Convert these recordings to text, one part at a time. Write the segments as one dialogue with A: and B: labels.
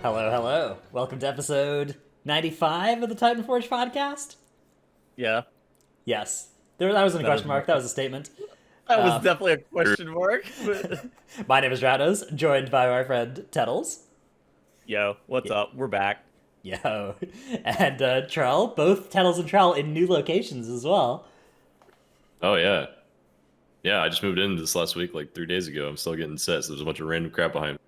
A: Hello, hello. Welcome to episode 95 of the Titanforge podcast.
B: Yeah,
A: Yes. That wasn't a
B: that
A: question
B: is
A: mark, that was a statement.
B: that was
A: Uh,
B: definitely a question mark. But
A: my name is Rados, joined by my friend Tettles.
B: yo, what's
A: Yeah.
B: up? We're back.
A: Yo. And Trell, both Tettles and Trell in new locations as well.
C: Oh yeah, yeah. I just moved in this last week, like 3 days ago. I'm still getting set, so there's a bunch of random crap behind me.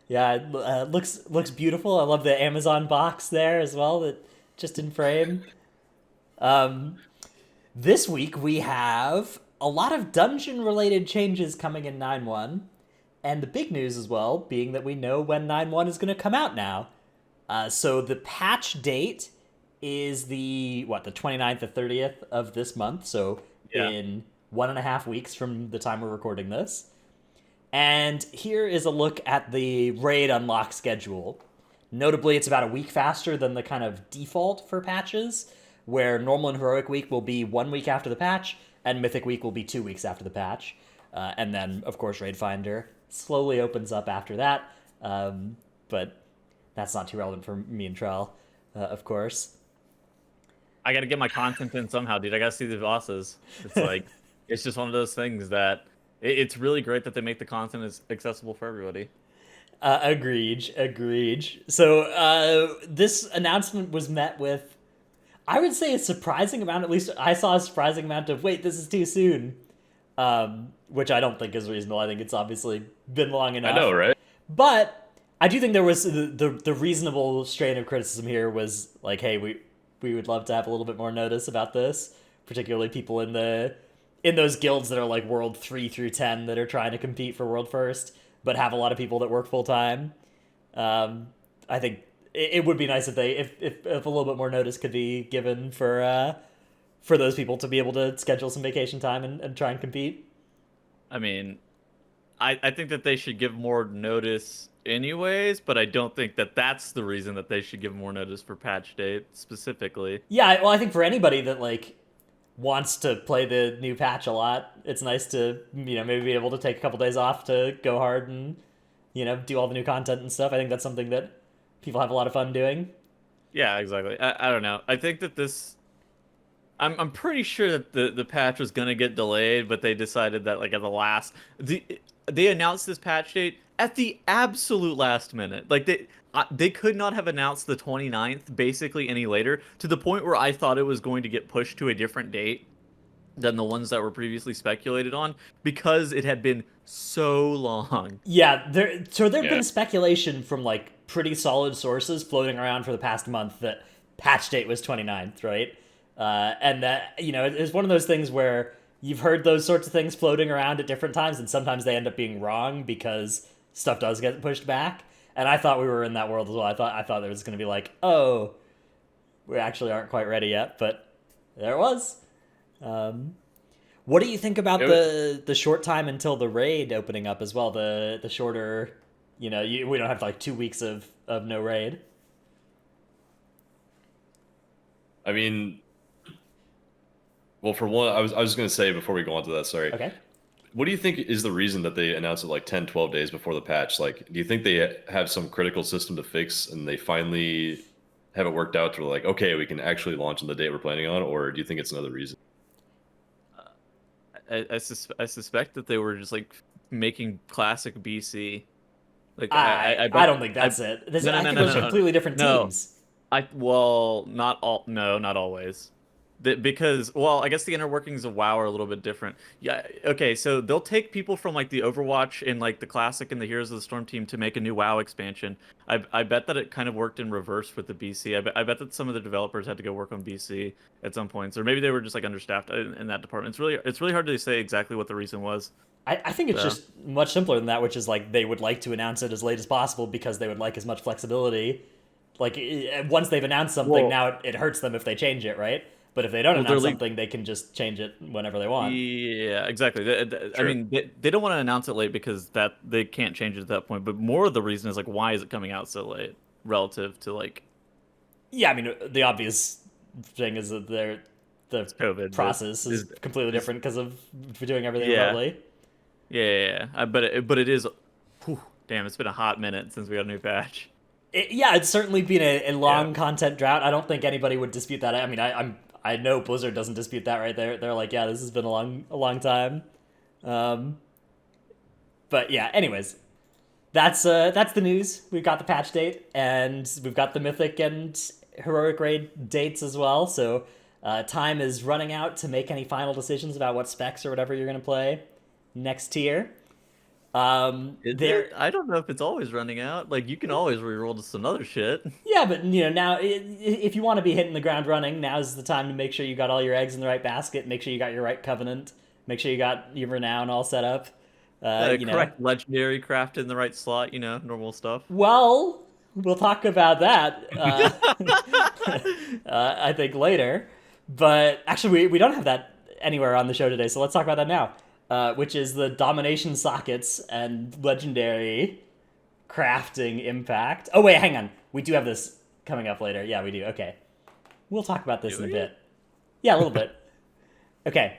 A: Yeah, it looks beautiful. I love the Amazon box there as well, that just in frame. Um, this week we have a lot of dungeon related changes coming in 9.1. And the big news as well being that we know when 9.1 is going to come out now. So the patch date is the 29th or 30th of this month. So
B: Yeah,
A: in 1.5 weeks from the time we're recording this. And here is a look at the raid unlock schedule. Notably, it's about a week faster than the kind of default for patches, where normal and heroic week will be 1 week after the patch, and mythic week will be 2 weeks after the patch. And then, of course, Raid Finder slowly opens up after that. But that's not too relevant for me and Trell, of course.
B: I gotta get my content in somehow, dude. I gotta see the bosses. It's like it's just one of those things that it's really great that they make the content as accessible for everybody.
A: Agreed. So this announcement was met with, I would say, a surprising amount. At least I saw a surprising amount of wait, this is too soon, which I don't think is reasonable. I think it's obviously been long
C: I
A: enough.
C: know, right?
A: But I do think there was the reasonable strain of criticism here was like, hey, we would love to have a little bit more notice about this, particularly people in those guilds that are like World 3 through 10 that are trying to compete for World First, but have a lot of people that work full time. I think it would be nice if if a little bit more notice could be given for those people to be able to schedule some vacation time and try and compete.
B: I mean, I think that they should give more notice anyways, but I don't think that that's the reason that they should give more notice for patch date specifically.
A: Yeah, well, I think for anybody that like wants to play the new patch a lot, it's nice to maybe be able to take a couple days off to go hard and do all the new content and stuff. I think that's something that people have a lot of fun doing.
B: Yeah, exactly. I don't know. I think that this I'm pretty sure that the patch was gonna get delayed, but they decided that like at the last they announced this patch date at the absolute last minute. Like they could not have announced the 29th basically any later, to the point where I thought it was going to get pushed to a different date than the ones that were previously speculated on, because it had been so long.
A: Yeah, there've
C: Yeah.
A: been speculation from like pretty solid sources floating around for the past month that patch date was 29th, right? And that it's one of those things where you've heard those sorts of things floating around at different times, and sometimes they end up being wrong because stuff does get pushed back. And I thought we were in that world as well. I thought there was going to be like, oh, we actually aren't quite ready yet, but there it was. What do you think about
C: It
A: the short time until the raid opening up as well? The shorter, we don't have like 2 weeks of no raid.
C: I mean, well, for one, I was gonna say before we go on to that. Sorry.
A: Okay.
C: What do you think is the reason that they announced it like 10, 12 days before the patch? Like, do you think they have some critical system to fix and they finally have it worked out to like, okay, we can actually launch on the date we're planning on, or do you think it's another reason?
B: I suspect that they were just like making classic BC. Like I
A: I
B: bet
A: don't think that's it.
B: no no
A: I
B: no
A: think
B: no
A: those are
B: no no
A: completely different
B: no.
A: teams.
B: Well, not all. No, not always. Because, well, I guess the inner workings of WoW are a little bit different. Yeah, okay, so they'll take people from like the Overwatch and like the Classic and the Heroes of the Storm team to make a new WoW expansion. I bet that it kind of worked in reverse with the BC. I bet that some of the developers had to go work on BC at some points, or maybe they were just like understaffed in that department. It's really hard to say exactly what the reason was.
A: I think it's
B: So
A: just much simpler than that, which is like they would like to announce it as late as possible because they would like as much flexibility. Like once they've announced something,
B: well,
A: now it hurts them if they change it, right? But if they don't
B: they're
A: announce
B: like
A: something, they can just change it whenever they want.
B: yeah, exactly. I
C: Sure.
B: mean, they don't want to announce it late because that they can't change it at that point. But more of the reason is like, why is it coming out so late relative to like
A: Yeah, I mean the obvious thing is that the
B: COVID? But
A: process is completely
B: is
A: different because of doing everything
B: yeah,
A: remotely.
B: yeah. But it is. Whew, Damn, it's been a hot minute since we got a new patch.
A: Yeah, it's certainly been a
B: Yeah.
A: long content drought. I don't think anybody would dispute that. I mean, I know Blizzard doesn't dispute that right there. They're like, yeah, this has been a long time. Um, but yeah, anyways, that's the news. We've got the patch date, and we've got the Mythic and Heroic Raid dates as well. So time is running out to make any final decisions about what specs or whatever you're gonna play next tier.
B: Is
A: There,
B: it? I don't know if it's always running out. Like, you can always reroll to some other shit.
A: yeah, but now if you want to be hitting the ground running, now's the time to make sure you got all your eggs in the right basket. Make sure you got your right covenant. Make sure you got your renown all set up. You know,
B: Correct legendary craft in the right slot, normal stuff.
A: well, we'll talk about that. I think later, but actually, we don't have that anywhere on the show today. So let's talk about that now, which is the domination sockets and legendary crafting impact. Oh wait, hang on. We do have this coming up later. Yeah, we do. Okay. We'll talk about this
B: Do
A: in a
B: we?
A: bit. Yeah, a little bit. Okay.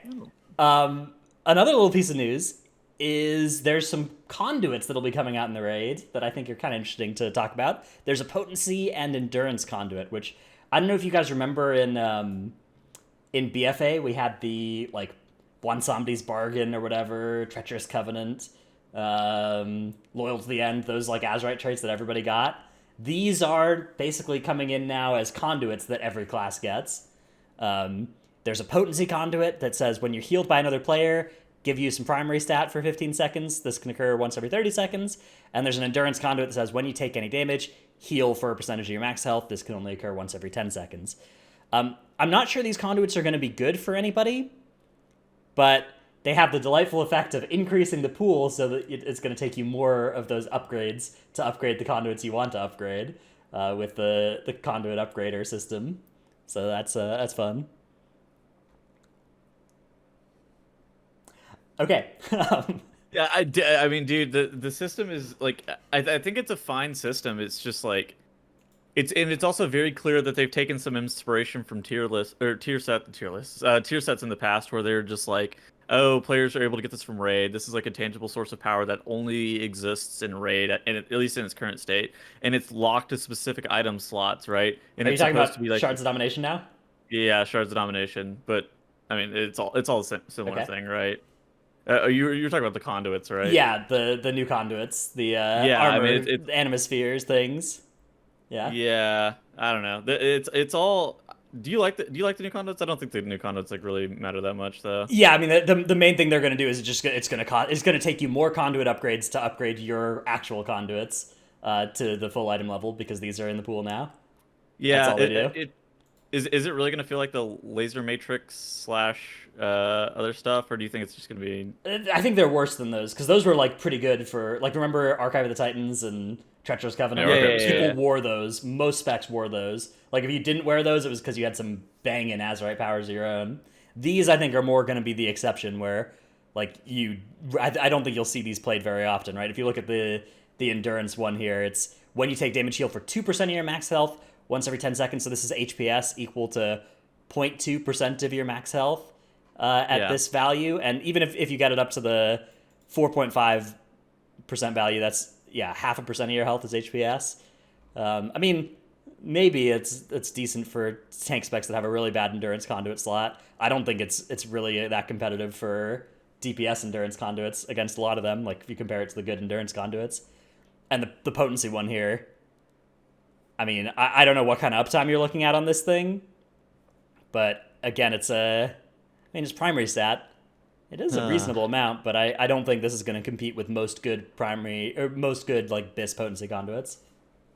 B: Oh.
A: Another little piece of news is there's some conduits that'll be coming out in the raid that I think are kind of interesting to talk about. There's a potency and endurance conduit, which I don't know if you guys remember in BFA we had the like Bwansamdi's bargain or whatever, treacherous covenant, loyal to the end, those like Azurite traits that everybody got. These are basically coming in now as conduits that every class gets. There's a potency conduit that says when you're healed by another player, give you some primary stat for 15 seconds. This can occur once every 30 seconds. And there's an endurance conduit that says when you take any damage, heal for a percentage of your max health. This can only occur once every 10 seconds. I'm not sure these conduits are going to be good for anybody, but they have the delightful effect of increasing the pool so that it's going to take you more of those upgrades to upgrade the conduits you want to upgrade with the conduit upgrader system. So that's fun. Okay.
B: Yeah, I mean, dude, the system is like, I think it's a fine system. It's just like, it's also very clear that they've taken some inspiration from tier sets in the past where they're just like, oh, players are able to get this from raid. This is like a tangible source of power that only exists in raid, and at least in its current state, and it's locked to specific item slots, right? And
A: Are you
B: it's
A: talking
B: supposed to
A: about
B: be like,
A: Shards of Domination now?
B: yeah, shards of domination, but I mean, it's all the similar
A: Okay.
B: thing, right? You're talking about the conduits, right?
A: Yeah, the new conduits, the
B: Yeah, I
A: armor,
B: mean,
A: the animospheres things. Yeah.
B: yeah, I don't know. It's all. Do you like the new conduits? I don't think the new conduits like really matter that much, though.
A: Yeah, I mean the main thing they're going to do is it's going to take you more conduit upgrades to upgrade your actual conduits to the full item level because these are in the pool now. That's
B: Yeah,
A: all they do.
B: is it really gonna feel like the laser matrix slash other stuff, or do you think it's just gonna be?
A: I think they're worse than those because those were like pretty good for like remember Archive of the Titans and Treacherous Covenant.
C: Yeah,
B: Yeah,
C: Archive
B: yeah,
C: is
A: People
B: yeah.
A: wore those. Most specs wore those. Like if you didn't wear those, it was because you had some banging Azurite powers of your own. These I think are more going to be the exception where like I don't think you'll see these played very often, right? If you look at the endurance one here, it's when you take damage heal for 2% of your max health once every 10 seconds. So this is HPS equal to 0.2% of your max health at
B: Yeah.
A: this value. And even if you get it up to the 4.5% value, that's, yeah, 0.5% of your health is HPS. I mean, maybe it's decent for tank specs that have a really bad endurance conduit slot. I don't think it's really that competitive for DPS endurance conduits against a lot of them, like if you compare it to the good endurance conduits. And the potency one here, I mean, I don't know what kind of uptime you're looking at on this thing, but again, it's it's primary stat. It is a reasonable amount, but I don't think this is going to compete with most good primary or most good like BIS potency conduits.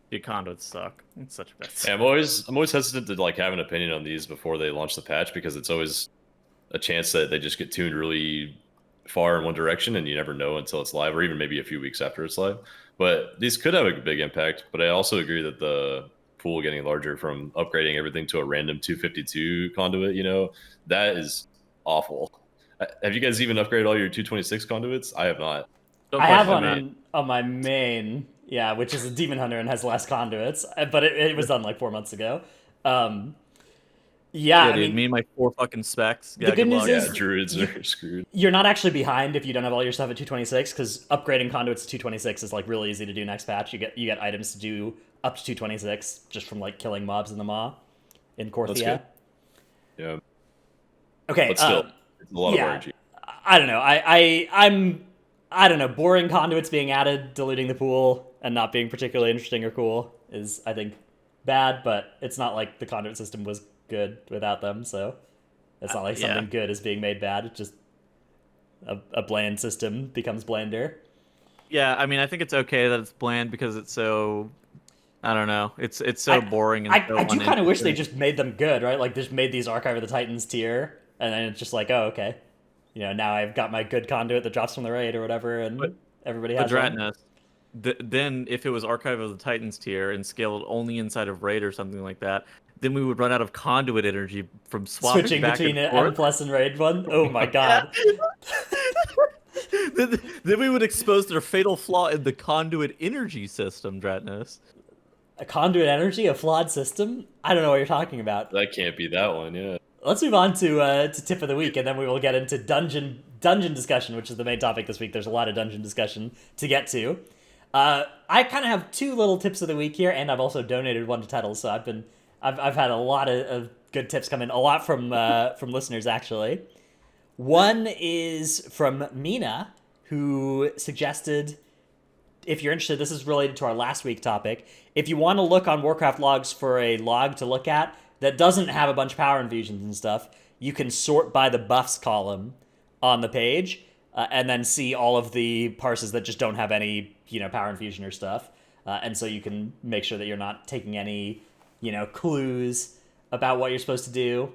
B: Your conduits suck. It's such a bad.
C: Yeah, I'm always hesitant to like have an opinion on these before they launch the patch because it's always a chance that they just get tuned really far in one direction and you never know until it's live or even maybe a few weeks after it's live. But these could have a big impact, but I also agree that the pool getting larger from upgrading everything to a random 252 conduit, that is awful. Have you guys even upgraded all your 226 conduits? I have not.
B: Don't
A: I have
B: question
A: one
B: me.
A: on my main, yeah, which is a demon hunter and has less conduits, but it was done like 4 months ago. Yeah,
B: Yeah,
A: I
B: dude,
A: mean,
B: me and my 4 fucking specs.
A: the
B: Yeah,
A: good
B: good
A: news
B: luck.
C: Yeah,
A: is
C: druids
A: you,
C: are screwed.
A: you're not actually behind if you don't have all your stuff at 226, because upgrading conduits to 226 is like really easy to do next patch. You get items to do up to 226 just from like killing mobs in the Maw in
C: That's good.
A: Korthia.
C: Yeah,
A: Okay,
C: but still, it's a lot of
A: yeah,
C: RNG.
A: I don't know. I don't know. Boring conduits being added, diluting the pool, and not being particularly interesting or cool is, I think, bad. But it's not like the conduit system was good without them, so it's not like
B: Yeah.
A: something good is being made bad. It's just a bland system becomes blander.
B: Yeah, I mean, I think it's okay that it's bland because it's so, I don't know. It's so
A: I
B: boring and
A: I
B: so
A: do kind of wish they
B: uninteresting.
A: just made them good, right? Like just made these Archive of the Titans tier, and then it's just like, oh, okay, now I've got my good conduit that drops from the raid or whatever,
B: But
A: and everybody
B: but
A: has one.
B: Dratnus, then if it was Archive of the Titans tier and scaled only inside of Raid or something like that, then we would run out of conduit energy from swapping
A: Switching
B: back
A: between
B: and
A: M
B: forth.
A: plus and raid one. Oh my
B: Yeah.
A: god,
B: then we would expose their fatal flaw in the conduit energy system, Dratnus.
A: a conduit energy, a flawed system. I don't know what you're talking about.
C: That can't be that one. Yeah.
A: Let's move on to tip of the week, and then we will get into dungeon discussion, which is the main topic this week. There's a lot of dungeon discussion to get to. I kind of have two little tips of the week here, and I've also donated one to Tettle, so I've had a lot of good tips come in, a lot from listeners actually. One is from Mina, who suggested, if you're interested, this is related to our last week topic. If you want to look on Warcraft logs for a log to look at that doesn't have a bunch of power infusions and stuff, you can sort by the buffs column on the page, and then see all of the parses that just don't have any, power infusion or stuff. And so you can make sure that you're not taking any, clues about what you're supposed to do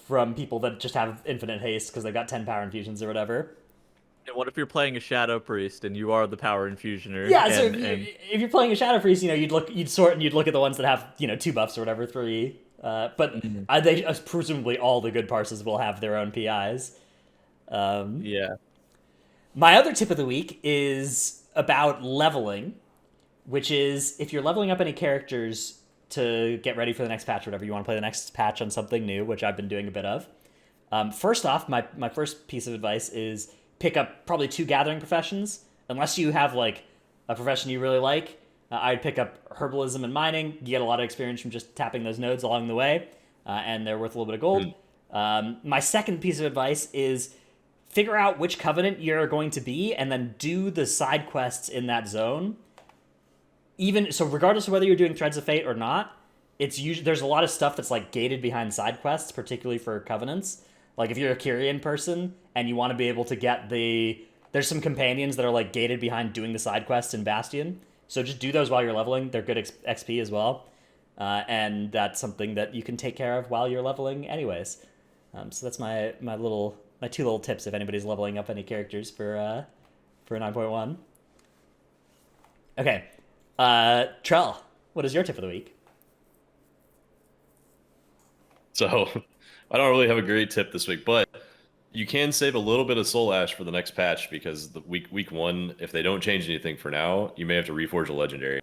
A: from people that just have infinite haste because they've got 10 power infusions or whatever.
B: And what if you're playing a Shadow Priest and you are the Power Infusioner?
A: Yeah, so
B: And
A: if you're playing a Shadow Priest, you'd sort and you'd look at the ones that have 2 buffs or whatever, 3. But they presumably all the good parses will have their own PIs.
B: yeah.
A: My other tip of the week is about leveling, which is if you're leveling up any characters to get ready for the next patch or whatever, you want to play the next patch on something new, which I've been doing a bit of. First off, my first piece of advice is pick up probably 2 gathering professions. Unless you have like a profession you really like, I'd pick up herbalism and mining. You get a lot of experience from just tapping those nodes along the way, and they're worth a little bit of gold. My second piece of advice is figure out which covenant you're going to be, and then do the side quests in that zone. Even so, regardless of whether you're doing Threads of Fate or not, there's a lot of stuff that's like gated behind side quests, particularly for covenants. Like if you're a Kyrian person and you want to be able to get there's some companions that are like gated behind doing the side quests in Bastion. So just do those while you're leveling. They're good XP as well, and that's something that you can take care of while you're leveling, anyways. So that's my 2 little tips if anybody's leveling up any characters for 9.1. Okay, Trell, what is your tip of the week?
C: So I don't really have a great tip this week, but you can save a little bit of soul ash for the next patch because the week 1, if they don't change anything for now, you may have to reforge a legendary,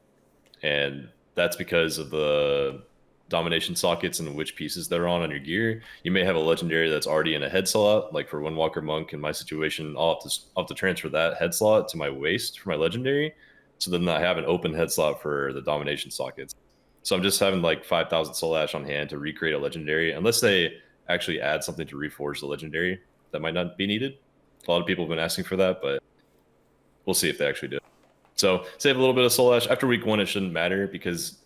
C: and that's because of the domination sockets and which pieces they're on your gear. You may have a legendary that's already in a head slot, like for Windwalker Monk. In my situation, I'll have to transfer that head slot to my waist for my legendary, so then I have an open head slot for the domination sockets. So I'm just having like 5,000 soul ash on hand to recreate a legendary, unless they actually add something to reforge the legendary that might not be needed. A lot of people have been asking for that, but we'll see if they actually do. So save a little bit of soul ash. After week 1, it shouldn't matter because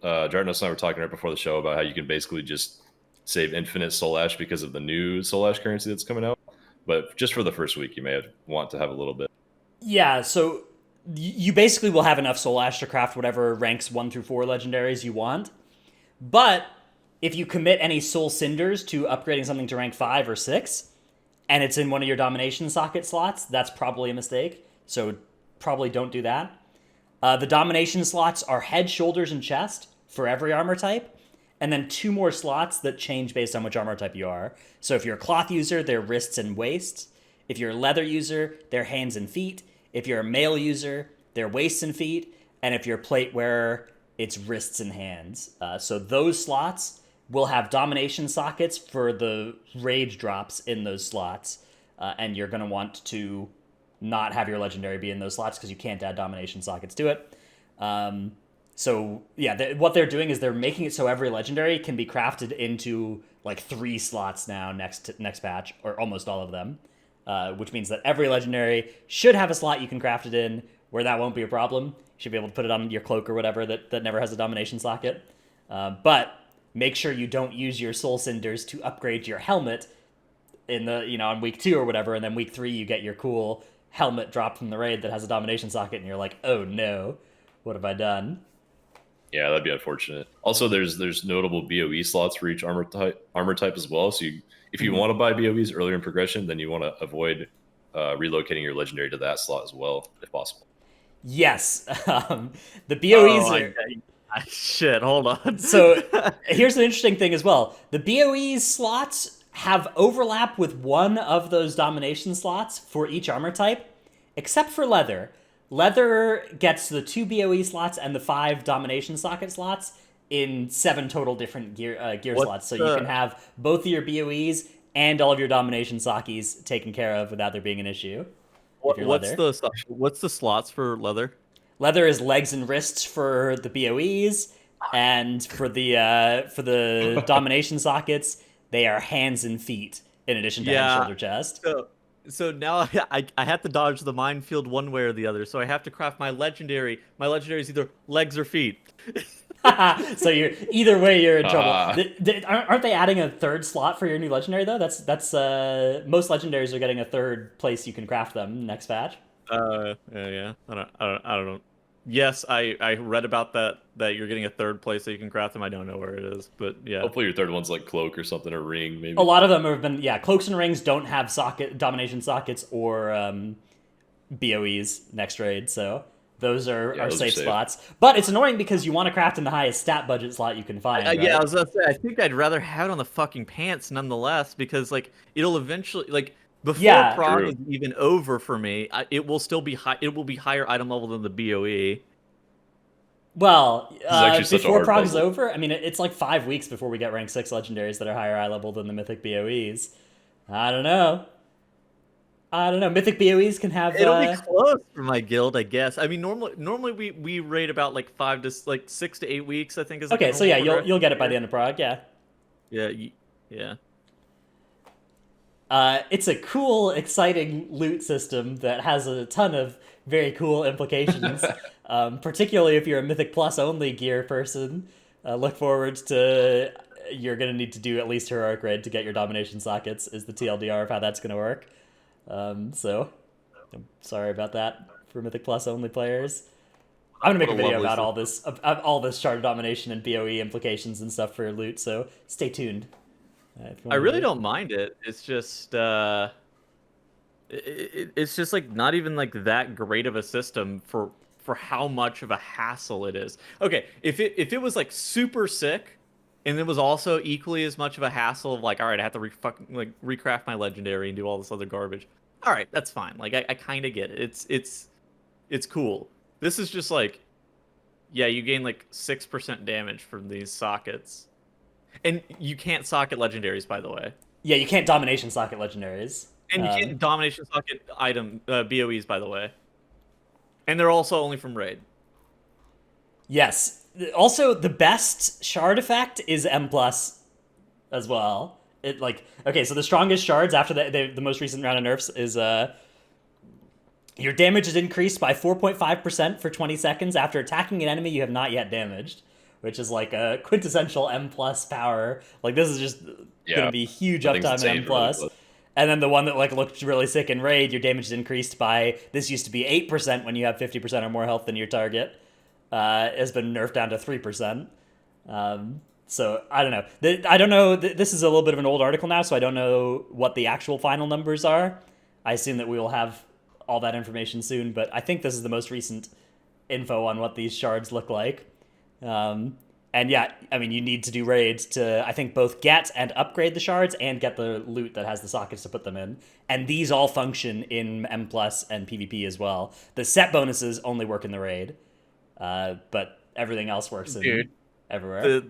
C: Jarnos and I were talking right before the show about how you can basically just save infinite soul ash because of the new soul ash currency that's coming out. But just for the first week, you may want to have a little bit.
A: Yeah, so you basically will have enough soul ash to craft whatever ranks 1 through 4 legendaries you want. But if you commit any soul cinders to upgrading something to rank 5 or 6, and it's in one of your domination socket slots, that's probably a mistake. So probably don't do that. The domination slots are head, shoulders, and chest for every armor type, and then 2 more slots that change based on which armor type you are. So if you're a cloth user, they're wrists and waists. If you're a leather user, they're hands and feet. If you're a mail user, they're waists and feet. And if you're a plate wearer, it's wrists and hands. So those slots will have domination sockets for the rage drops in those slots, and you're going to want to not have your legendary be in those slots because you can't add domination sockets to it. So yeah, what they're doing is they're making it so every legendary can be crafted into like 3 slots now next patch, or almost all of them, which means that every legendary should have a slot you can craft it in where that won't be a problem. You should be able to put it on your cloak or whatever that never has a domination socket. But make sure you don't use your soul cinders to upgrade your helmet in the on week 2 or whatever, and then week 3 you get your cool helmet drop from the raid that has a domination socket, and you're like, oh no, what have I done?
C: Yeah, that'd be unfortunate. Also, there's notable BOE slots for each armor type as well. So if you want to buy BOEs earlier in progression, then you want to avoid relocating your legendary to that slot as well, if possible.
A: Yes, the BOEs are.
B: Shit, hold on.
A: So here's an interesting thing as well. The BOEs slots have overlap with one of those domination slots for each armor type, except for leather. Leather gets the 2 BOE slots and the 5 domination socket slots in 7 total different gear slots. So you can have both of your BOEs and all of your domination sockets taken care of without there being an issue.
B: What's the slots for leather?
A: Leather is legs and wrists for the BOEs, and for the domination sockets, they are hands and feet in addition to head, shoulder, chest.
B: So now I have to dodge the minefield one way or the other. So I have to craft my legendary. My legendary is either legs or feet.
A: So either way you're in trouble. Aren't they adding a 3rd slot for your new legendary though? That's most legendaries are getting a 3rd place you can craft them next patch.
B: Yeah. I don't know. Yes, I read about that you're getting a 3rd place that you can craft them. I don't know where it is, but yeah.
C: Hopefully your 3rd one's like cloak or something, or ring maybe.
A: A lot of them have been cloaks and rings don't have domination sockets or BOEs next raid, so those are safe spots. But it's annoying because you want to craft in the highest stat budget slot you can find. Right?
B: Yeah, I was gonna say, I think I'd rather have it on the fucking pants nonetheless, because like it'll eventually like. Before prog is even over for me, it will still be high. It will be higher item level than the BOE.
A: Well, before prog is over, I mean, it's like 5 weeks before we get rank 6 legendaries that are higher eye level than the mythic BOEs. I don't know. Mythic BOEs can have.
B: It'll be close for my guild, I guess. I mean, normally we rate about like 6 to 8 weeks. I think is
A: okay. So yeah, you'll get it by the end of prog. Yeah.
B: Yeah.
A: It's a cool, exciting loot system that has a ton of very cool implications, particularly if you're a Mythic Plus only gear person. Look forward to... You're going to need to do at least Heroic Raid to get your domination sockets, is the TLDR of how that's going to work. So, I'm sorry about that for Mythic Plus only players. I'm going to make a video about all this Shard of Domination and BOE implications and stuff for loot, so stay tuned.
B: I really don't mind it. It's just it's just like not even like that great of a system for how much of a hassle it is. Okay, if it was like super sick and it was also equally as much of a hassle of like, all right, I have to recraft my legendary and do all this other garbage. All right, that's fine. Like I kind of get it. It's cool. This is just like, yeah, you gain like 6% damage from these sockets. And you can't socket legendaries, by the way.
A: Yeah, you can't domination socket legendaries.
B: And you can't domination socket item BOEs, by the way. And they're also only from raid.
A: Yes. Also, the best shard effect is M+ as well. Okay, so the strongest shards after the most recent round of nerfs is your damage is increased by 4.5% for 20 seconds after attacking an enemy you have not yet damaged, which is like a quintessential M+ power. Like, this is just going to be huge uptime in M+. Really, and then the one that like looked really sick in raid, your damage is increased by, this used to be 8% when you have 50% or more health than your target, has been nerfed down to 3%. So I don't know. I don't know. This is a little bit of an old article now, so I don't know what the actual final numbers are. I assume that we will have all that information soon, but I think this is the most recent info on what these shards look like. And yeah, I mean, you need to do raids to, I think, both get and upgrade the shards and get the loot that has the sockets to put them in. And these all function in M+ and PvP as well. The set bonuses only work in the raid, but everything else works in everywhere.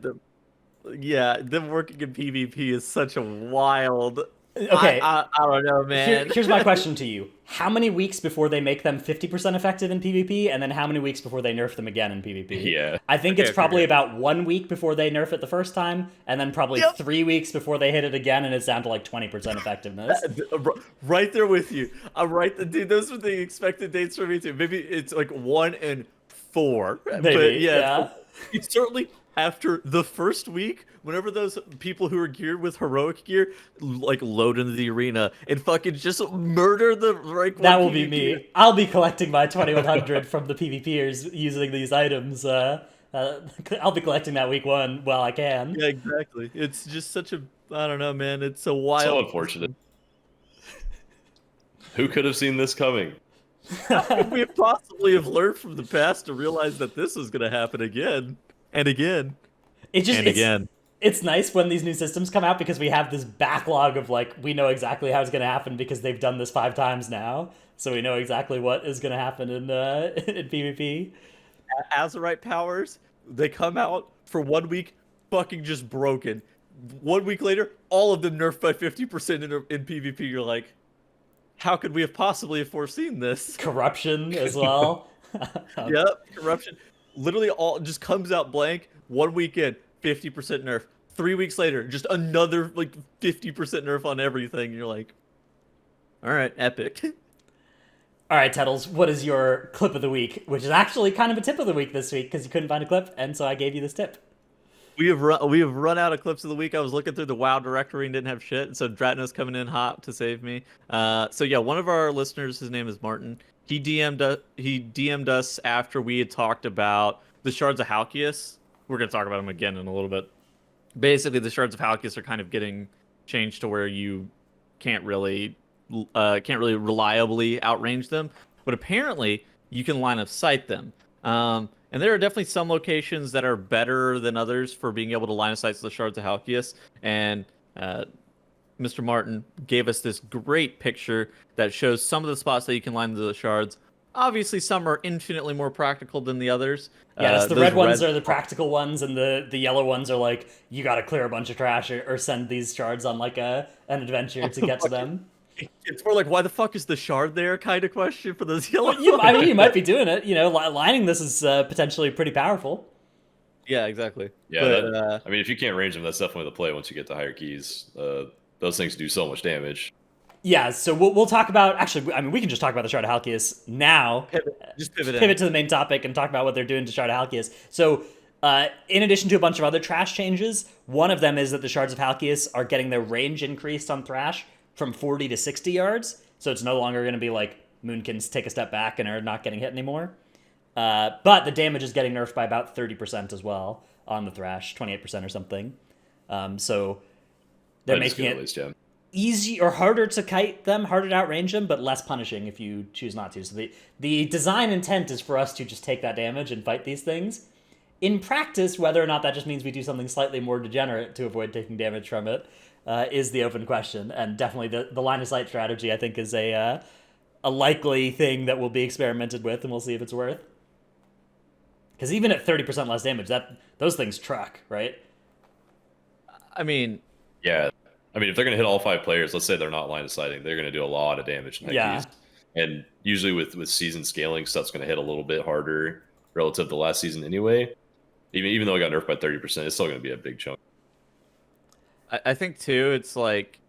B: Yeah, them working in PvP is such a wild.
A: Okay,
B: I don't know, man.
A: here's my question to you. How many weeks before they make them 50% effective in PvP, and then how many weeks before they nerf them again in PvP?
C: Yeah.
A: I think
B: Okay,
A: it's
B: okay,
A: probably
B: okay.
A: about 1 week before they nerf it the first time, and then probably
B: Yep.
A: 3 weeks before they hit it again, and it's down to like 20% effectiveness.
B: Right there with you. I'm right, dude. Those are the expected dates for me too. Maybe it's like 1 and 4, but
A: Maybe,
B: yeah,
A: yeah.
B: it's certainly after the first week. Whenever those people who are geared with heroic gear like load into the arena and fucking just murder the rank
A: That
B: one
A: will be
B: PvP.
A: me. I'll be collecting my 2100 from the PvPers using these items. I'll be collecting that week 1 while I can.
B: Yeah, exactly. It's just such a I don't know, man. It's a
C: So
B: wild
C: unfortunate.
B: system.
C: Who could have seen this coming?
B: How could we possibly have learned from the past to realize that this was going to happen again and again
A: It just
B: and again?
A: it's nice when these new systems come out because we have this backlog of like we know exactly how it's going to happen because they've done this 5 times now, so we know exactly what is going to happen in in PvP.
B: Azurite powers, they come out for 1 week, fucking just broken. 1 week later, all of them nerfed by 50% in PvP. You're like, how could we have possibly have foreseen this?
A: Corruption as well.
B: Yep, corruption. Literally all just comes out blank. 1 week in, 50% nerf. 3 weeks later, just another like 50% nerf on everything. You're like, all right, epic.
A: All right, Tettles, what is your clip of the week? Which is actually kind of a tip of the week this week because you couldn't find a clip, and so I gave you this tip.
B: We have run out of clips of the week. I was looking through the WoW directory and didn't have shit, and so Dratno's coming in hot to save me. So yeah, one of our listeners, his name is Martin. He DM'd us after we had talked about the shards of Halkias. We're gonna talk about them again in a little bit. Basically, the shards of Halkias are kind of getting changed to where you can't really reliably outrange them, but apparently you can line of sight them. And there are definitely some locations that are better than others for being able to line of sight to the shards of Halkias. And Mr. Martin gave us this great picture that shows some of the spots that you can line the shards. Obviously, some are infinitely more practical than the others.
A: Yeah, the
B: Those
A: red ones are the practical ones, and the yellow ones are like you got to clear a bunch of trash or send these shards on like an adventure to get to them.
B: It's more like, why the fuck is the shard there kind of question for those yellow
A: I mean,
B: ones.
A: you might be doing it. You know, lining this is potentially pretty powerful.
B: Yeah, exactly.
C: Yeah,
B: But,
C: I mean, if you can't range them, that's definitely the play once you get to higher keys. Those things do so much damage.
A: Yeah, so we'll talk about actually. I mean, we can just talk about the Shard of Halkias now.
B: just pivot in.
A: Pivot to the main topic and talk about what they're doing to Shard of Halkias. So, in addition to a bunch of other trash changes, one of them is that the Shards of Halkias are getting their range increased on Thrash from 40 to 60 yards. So it's no longer going to be like Moonkins take a step back and are not getting hit anymore. But the damage is getting nerfed by about 30% as well on the Thrash, 28% or something. So they're
C: That is
A: making
C: good,
A: it
C: at least, yeah.
A: easy or harder to kite them, harder to outrange them, but less punishing if you choose not to. So the design intent is for us to just take that damage and fight these things. In practice, whether or not that just means we do something slightly more degenerate to avoid taking damage from it is the open question. And definitely the line of sight strategy, I think, is a likely thing that will be experimented with, and we'll see if it's worth. Because even at 30% less damage, those things truck, right?
B: I mean,
C: Yeah. I mean, if they're going to hit all 5 players, let's say they're not line of sighting, they're going to do a lot of damage in that
A: Yeah.
C: keys. And usually with season scaling, stuff's going to hit a little bit harder relative to last season anyway. Even though it got nerfed by 30%, it's still going to be a big chunk.
B: I think too, it's like,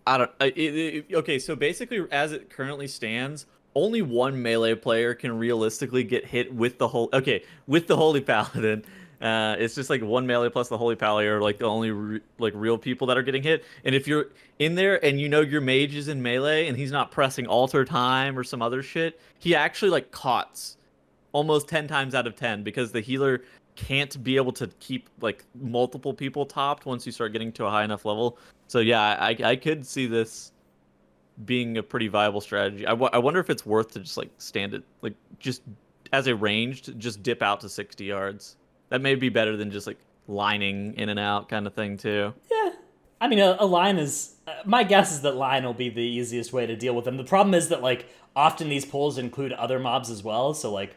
B: I don't. Okay, so basically, as it currently stands, only one melee player can realistically get hit with the whole. Okay, with the Holy Paladin, it's just like one melee plus the Holy Paladin are like the only real people that are getting hit. And if you're in there and you know your mage is in melee and he's not pressing alter time or some other shit, he actually like cots almost 10 times out of 10 because the healer can't be able to keep like multiple people topped once you start getting to a high enough level. So yeah, I could see this being a pretty viable strategy. I wonder if it's worth to just like stand it, like just as a ranged, just dip out to 60 yards. That may be better than just like lining in and out kind of thing too.
A: Yeah. I mean, a line is... my guess is that line will be the easiest way to deal with them. The problem is that, like, often these pulls include other mobs as well, so, like,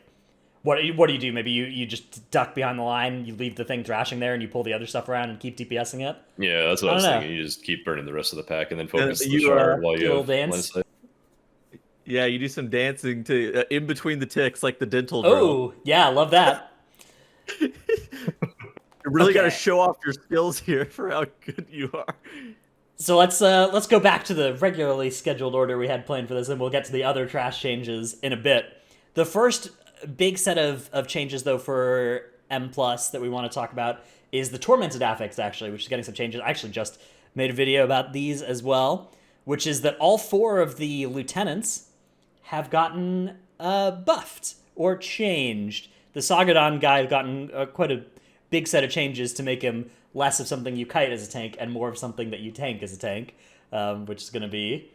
A: What do you do? Maybe you just duck behind the line, you leave the thing thrashing there, and you pull the other stuff around and keep DPSing it.
C: Yeah, that's what I
A: I
C: was
A: don't know.
C: thinking. You just keep burning the rest of the pack and then focus the
B: you,
C: shard while
A: Do a
C: you
A: little
C: have line of
A: dance.
C: sight.
B: Yeah, you do some dancing to in between the ticks, like the dental drill.
A: Oh, yeah, love that.
B: You really got to
A: Okay.
B: show off your skills here for how good you are.
A: So let's go back to the regularly scheduled order we had planned for this, and we'll get to the other trash changes in a bit. The first big set of changes, though, for M Plus that we want to talk about is the Tormented Affix, actually, which is getting some changes. I actually just made a video about these as well, which is that all 4 of the lieutenants have gotten buffed or changed. The Sagadon guy has gotten quite a big set of changes to make him less of something you kite as a tank and more of something that you tank as a tank, which is going to be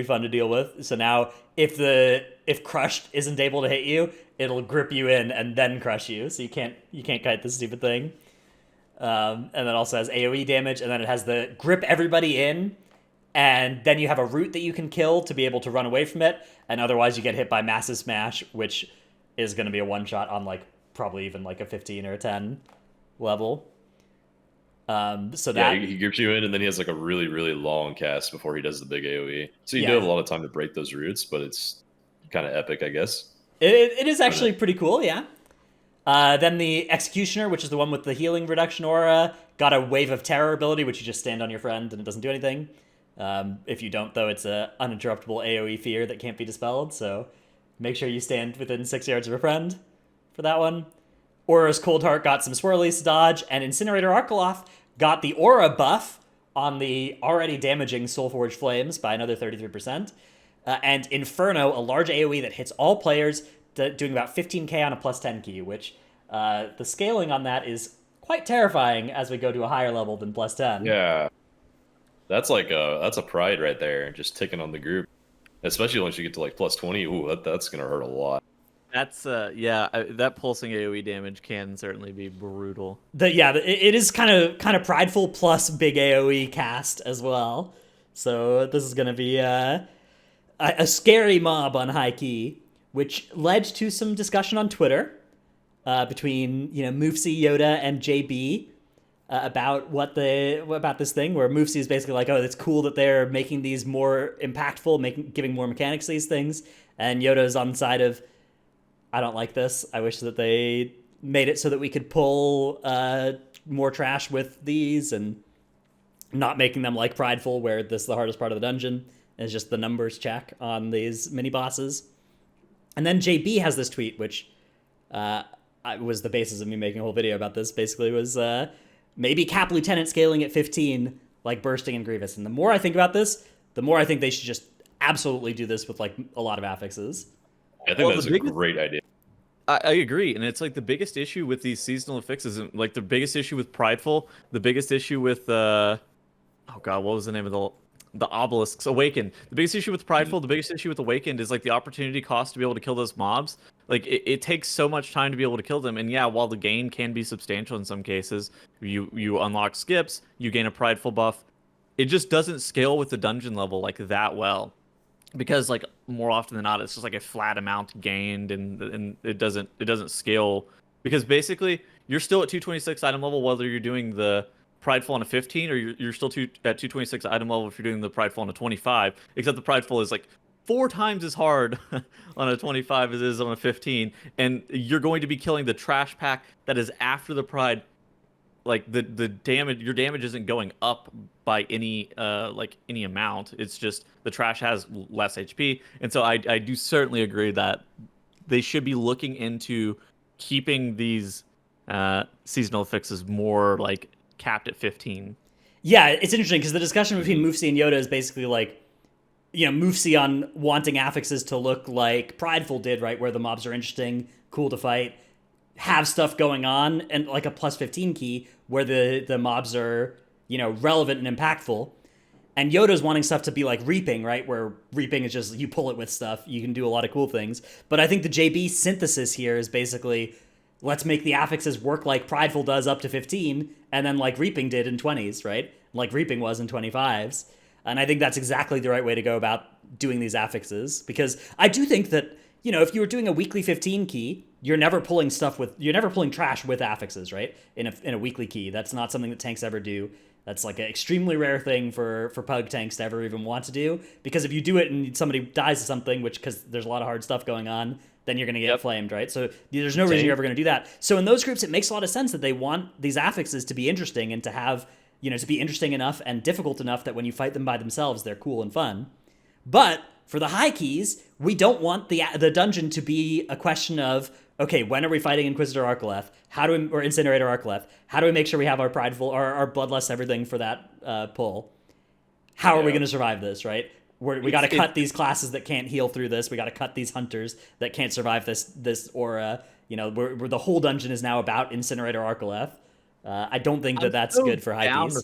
A: fun to deal with. So now, if crushed isn't able to hit you, it'll grip you in and then crush you. So you can't kite this stupid thing. And then also has AOE damage, and then it has the grip everybody in, and then you have a root that you can kill to be able to run away from it, and otherwise you get hit by Massive Smash, which is going to be a one-shot on like probably even like a 15 or a 10 level. So
C: Yeah,
A: that
C: he grips you in, and then he has like a really, really long cast before he does the big AoE. So you
A: Yeah.
C: do have a lot of time to break those roots, but it's kind of epic, I guess.
A: it is actually pretty cool, yeah. Then the Executioner, which is the one with the healing reduction aura, got a Wave of Terror ability, which you just stand on your friend and it doesn't do anything. If you don't, though, it's a uninterruptible AoE fear that can't be dispelled, so make sure you stand within 6 yards of a friend for that one. Aura's Cold Heart got some swirlies to dodge, and Incinerator Arkeloth got the aura buff on the already damaging Soulforge Flames by another 33%. And Inferno, a large AoE that hits all players, doing about 15k on a plus 10 key, which the scaling on that is quite terrifying as we go to a higher level than plus 10.
C: Yeah, that's a pride right there, just ticking on the group. Especially once you get to like plus 20, ooh, that's gonna hurt a lot.
B: That's that pulsing AoE damage can certainly be brutal.
A: It is kind of prideful plus big AoE cast as well. So this is gonna be a scary mob on high key, which led to some discussion on Twitter between Moofsy, Yoda, and JB about about this thing. Where Moofsy is basically like, oh, it's cool that they're making these more impactful, giving more mechanics to these things, and Yoda's on the side of, I don't like this. I wish that they made it so that we could pull more trash with these and not making them like prideful, where this is the hardest part of the dungeon. It's just the numbers check on these mini bosses. And then JB has this tweet, which was the basis of me making a whole video about this. Basically, was maybe Cap Lieutenant scaling at 15, like Bursting and Grievous. And the more I think about this, the more I think they should just absolutely do this with like a lot of affixes.
C: I think that's a great idea.
B: I agree, and it's like the biggest issue with these seasonal affixes, like the biggest issue with Prideful, the biggest issue with oh god, what was the name of the obelisks? Awakened. The biggest issue with Prideful, the biggest issue with Awakened is like the opportunity cost to be able to kill those mobs. Like it takes so much time to be able to kill them, and yeah, while the gain can be substantial in some cases, you unlock skips, you gain a Prideful buff, it just doesn't scale with the dungeon level like that well. Because like more often than not, it's just like a flat amount gained, and it doesn't scale, because basically you're still at 226 item level whether you're doing the Prideful on a 15 or you're still at 226 item level if you're doing the Prideful on a 25. Except the Prideful is like 4 times as hard on a 25 as it is on a 15, and you're going to be killing the trash pack that is after the Pride. Like the damage, your damage isn't going up by any any amount. It's just the trash has less HP, and so I do certainly agree that they should be looking into keeping these seasonal fixes more like capped at 15.
A: Yeah, it's interesting because the discussion between Moofsy and Yoda is basically like, Moofsy on wanting affixes to look like Prideful did, right, where the mobs are interesting, cool to fight, have stuff going on, and like a plus 15 key where the mobs are, relevant and impactful. And Yoda's wanting stuff to be like Reaping, right? Where Reaping is just, you pull it with stuff, you can do a lot of cool things. But I think the JB synthesis here is basically, let's make the affixes work like Prideful does up to 15, and then like Reaping did in 20s, right? Like Reaping was in 25s. And I think that's exactly the right way to go about doing these affixes. Because I do think that, if you were doing a weekly 15 key, you're never pulling trash with affixes, right? In a weekly key, that's not something that tanks ever do. That's like an extremely rare thing for pug tanks to ever even want to do, because if you do it and somebody dies of something, which because there's a lot of hard stuff going on, then you're going to get flamed, right? So there's no reason you're ever going to do that. So in those groups, it makes a lot of sense that they want these affixes to be interesting and to have, to be interesting enough and difficult enough that when you fight them by themselves, they're cool and fun. But for the high keys, we don't want the dungeon to be a question of, okay, when are we fighting Inquisitor Arcoleth? Or Incinerator Arcoleth? How do we make sure we have our prideful, our bloodlust, everything for that pull? How are we going to survive this, right? We got to cut these classes that can't heal through this. We got to cut these hunters that can't survive this aura. Where the whole dungeon is now about Incinerator Arcoleth. I don't think that's so good for high keys.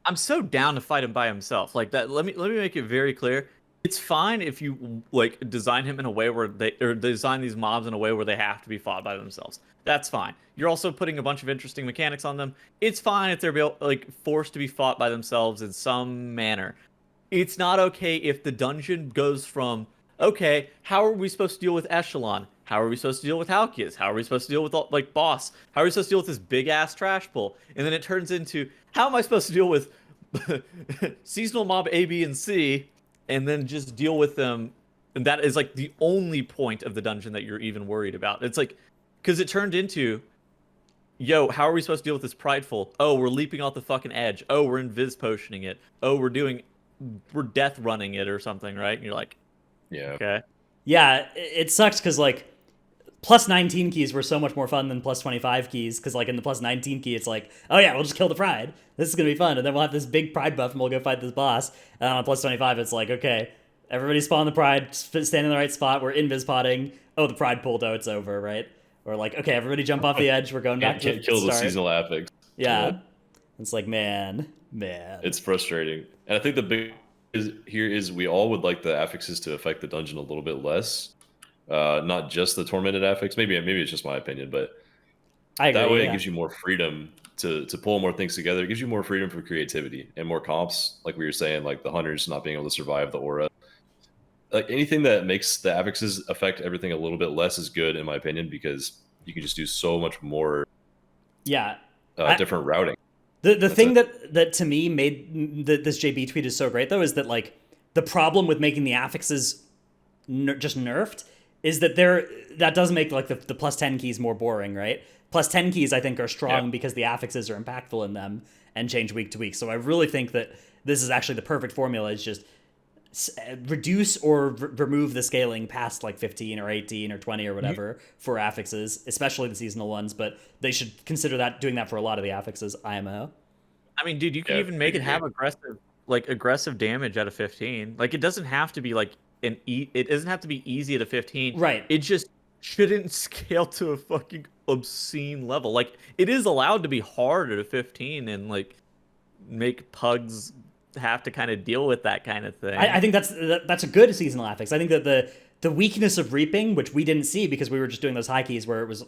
B: I'm so down to fight him by himself like that. Let me make it very clear. It's fine if you like design him in a way where design these mobs in a way where they have to be fought by themselves. That's fine. You're also putting a bunch of interesting mechanics on them. It's fine if they're like forced to be fought by themselves in some manner. It's not okay if the dungeon goes from, okay, how are we supposed to deal with Echelon? How are we supposed to deal with Halkias? How are we supposed to deal with like Boss? How are we supposed to deal with this big ass trash pull? And then it turns into, how am I supposed to deal with seasonal mob A, B, and C? And then just deal with them. And that is like the only point of the dungeon that you're even worried about. It's like, because it turned into, yo, how are we supposed to deal with this prideful? Oh, we're leaping off the fucking edge. Oh, we're invis potioning it. Oh, we're death running it or something, right? And you're like,
C: yeah,
B: okay.
A: Yeah, it sucks because like plus 19 keys were so much more fun than plus 25 keys, because like in the plus 19 key, it's like, oh yeah, we'll just kill the pride. This is going to be fun. And then we'll have this big pride buff and we'll go fight this boss. And on plus 25, it's like, okay, everybody spawn the pride, stand in the right spot. We're invis potting. Oh, the pride pulled out. It's over, right? Or like, okay, everybody jump off the edge. We're going back to the
C: kill
A: start.
C: The seasonal affix.
A: Yeah. It's like, man.
C: It's frustrating. And I think the big is we all would like the affixes to affect the dungeon a little bit less. Not just the tormented affix. Maybe it's just my opinion, but
A: I agree,
C: that way it gives you more freedom to pull more things together. It gives you more freedom for creativity and more comps, like we were saying, like the hunters not being able to survive the aura. Like anything that makes the affixes affect everything a little bit less is good, in my opinion, because you can just do so much more.
A: Yeah,
C: different routing.
A: The thing that to me made this JB tweet is so great though is that like the problem with making the affixes just nerfed is that that does make like the plus 10 keys more boring, right? Plus 10 keys I think are strong because the affixes are impactful in them and change week to week. So I really think that this is actually the perfect formula, is just reduce or remove the scaling past like 15 or 18 or 20 or whatever for affixes, especially the seasonal ones, but they should consider doing that for a lot of the affixes IMO.
B: I mean, dude, you can even make it have aggressive damage at a 15. Like it doesn't have to be like it doesn't have to be easy at a 15.
A: Right.
B: It just shouldn't scale to a fucking obscene level. Like it is allowed to be hard at a 15 and like make pugs have to kind of deal with that kind of thing.
A: I think that's a good seasonal affix. I think that the weakness of reaping, which we didn't see because we were just doing those high keys where it was